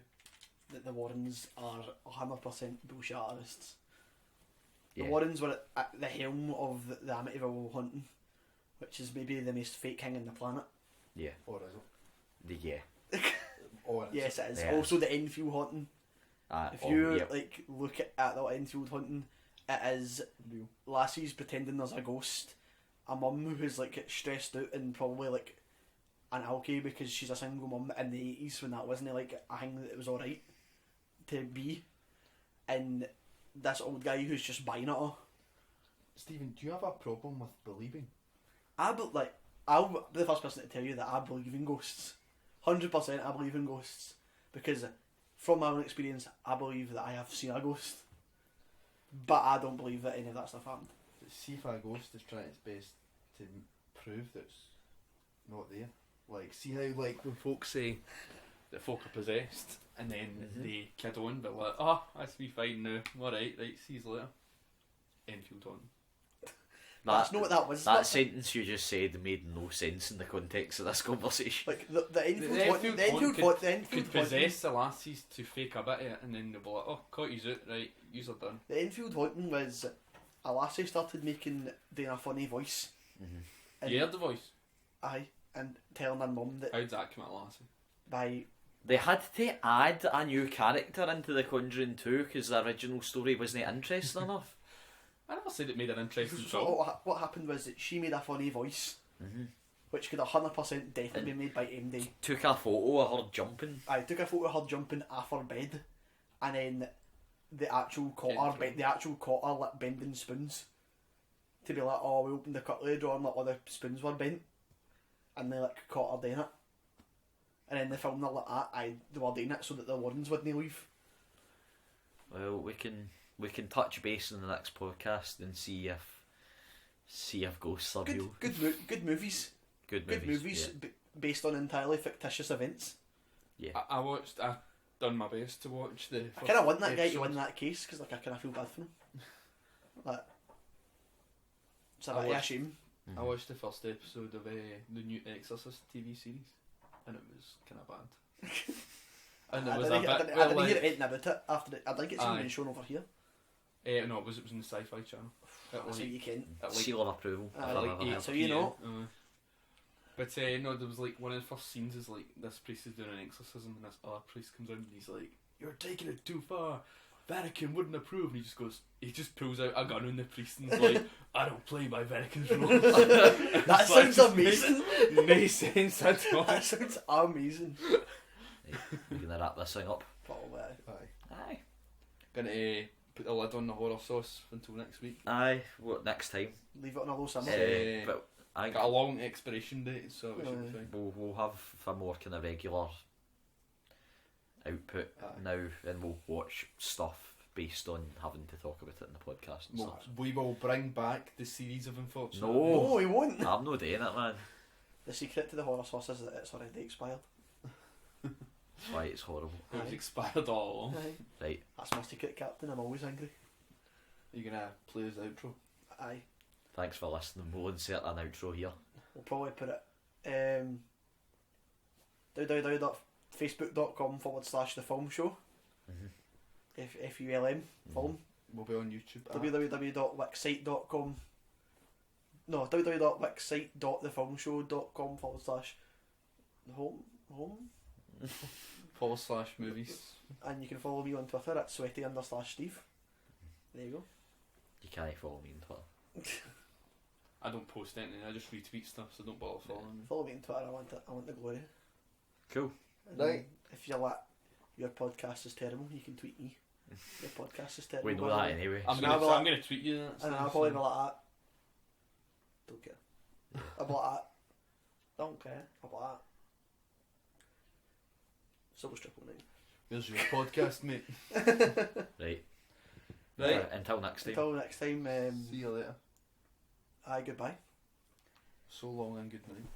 that the Warrens are 100% bullshit artists. The Yeah. Warrens were at the helm of the Amityville haunting, which is maybe the most fake thing on the planet. Yeah. Or is it? Yeah. Or is Yes, it is. Yeah. Also the Enfield haunting. If Oh, you yeah. like look at the Enfield haunting it is Real. lassies pretending there's a ghost, a mum who's like stressed out and probably like an alky because she's a single mum in the 80s when that wasn't like a thing that it was alright to be, and this old guy who's just buying it all. Stephen, do you have a problem with believing? I'll be the first person to tell you that I believe in ghosts. 100% I believe in ghosts. Because from my own experience, I believe that I have seen a ghost. But I don't believe that any of that stuff happened. See if a ghost is trying its best to prove that it's not there. Like, see how, like, when folks say that folk are possessed, and then they kid on, but like, oh, that's me fine now. Alright, right, see you later. Enfield on. That's not what that was. That sentence you just said made no sense in the context of this conversation. Like the Enfield could possess the lassies to fake a bit of it, and then they'll be like, oh, caught you's out, right, you's are done. The Enfield haunting was a lassie started doing a funny voice. Mm-hmm. You heard the voice? Aye, and telling her mum that how'd that come at lassie? by They had to add a new character into The Conjuring 2 because the original story wasn't interesting enough. I never said it made an interesting so film. what happened was that she made a funny voice, which could 100% definitely be made by MD. Took a photo of her jumping. I took a photo of her jumping off her bed, and then the actual cotter like bending spoons to be like, oh, we opened the cutlery drawer and like all the spoons were bent, and they like caught her doing it, and then they filmed it like that. They were doing it so that the warrens wouldn't leave. Well, we can touch base in the next podcast and see if ghosts are real. Good movies. Good movies. Yeah. Based on entirely fictitious events. Yeah. I done my best to watch the. I kind of want that guy to win that case because like I kind of feel bad for him. Like, it's a bit of a shame. I watched the first episode of the new Exorcist TV series, and it was kind of bad. And there was I didn't hear anything about it after I think it's even been shown over here. No, it was in the Sci-Fi Channel. So you can seal of approval. So you know. But no, there was like one of the first scenes is like this priest is doing an exorcism and this other priest comes in and he's like, "You're taking it too far. Vatican wouldn't approve." And he just pulls out a gun on the priest and is like, "I don't play by Vatican's rules." That sounds amazing. No sense at all. That sounds amazing. We're gonna wrap this thing up. Probably. Aye. Gonna put the lid on the horror sauce until next week. Aye. What next time? Leave it on a low simmer. But I got a long expiration date, so we should be fine. We'll have a more kind of regular output now, and we'll watch stuff based on having to talk about it in the podcast and stuff. We will bring back the series of Unfortunate. No, we won't. I'm not doing it, man. The secret to the horror sauce is that it's already expired. That's why it's horrible. It was expired all along. Right. That's my secret, Captain. I'm always angry. Are you gonna play us the outro? Aye. Thanks for listening. We'll insert an outro here. We'll probably put it www.facebook.com/the Fulm show. FULM Fulm. We'll be on YouTube. www.wixsite.com. No, www.wixsite.the.com/home. /movies. And you can follow me on Twitter at sweaty_Steve. There you go. You can't follow me on Twitter. I don't post anything, I just retweet stuff, so don't bother following me. Follow me on Twitter, I want the glory. Cool. Right. If you're like, your podcast is terrible, you can tweet me. Your podcast is terrible. We know that anyway. I'm gonna tweet you that. And I'll probably be like that. Don't care. I'll be like that. Don't care. I'll be like that. So was 999. There's your podcast, mate. Right. Until next time. Until next time. See you later. Aye, goodbye. So long and good night.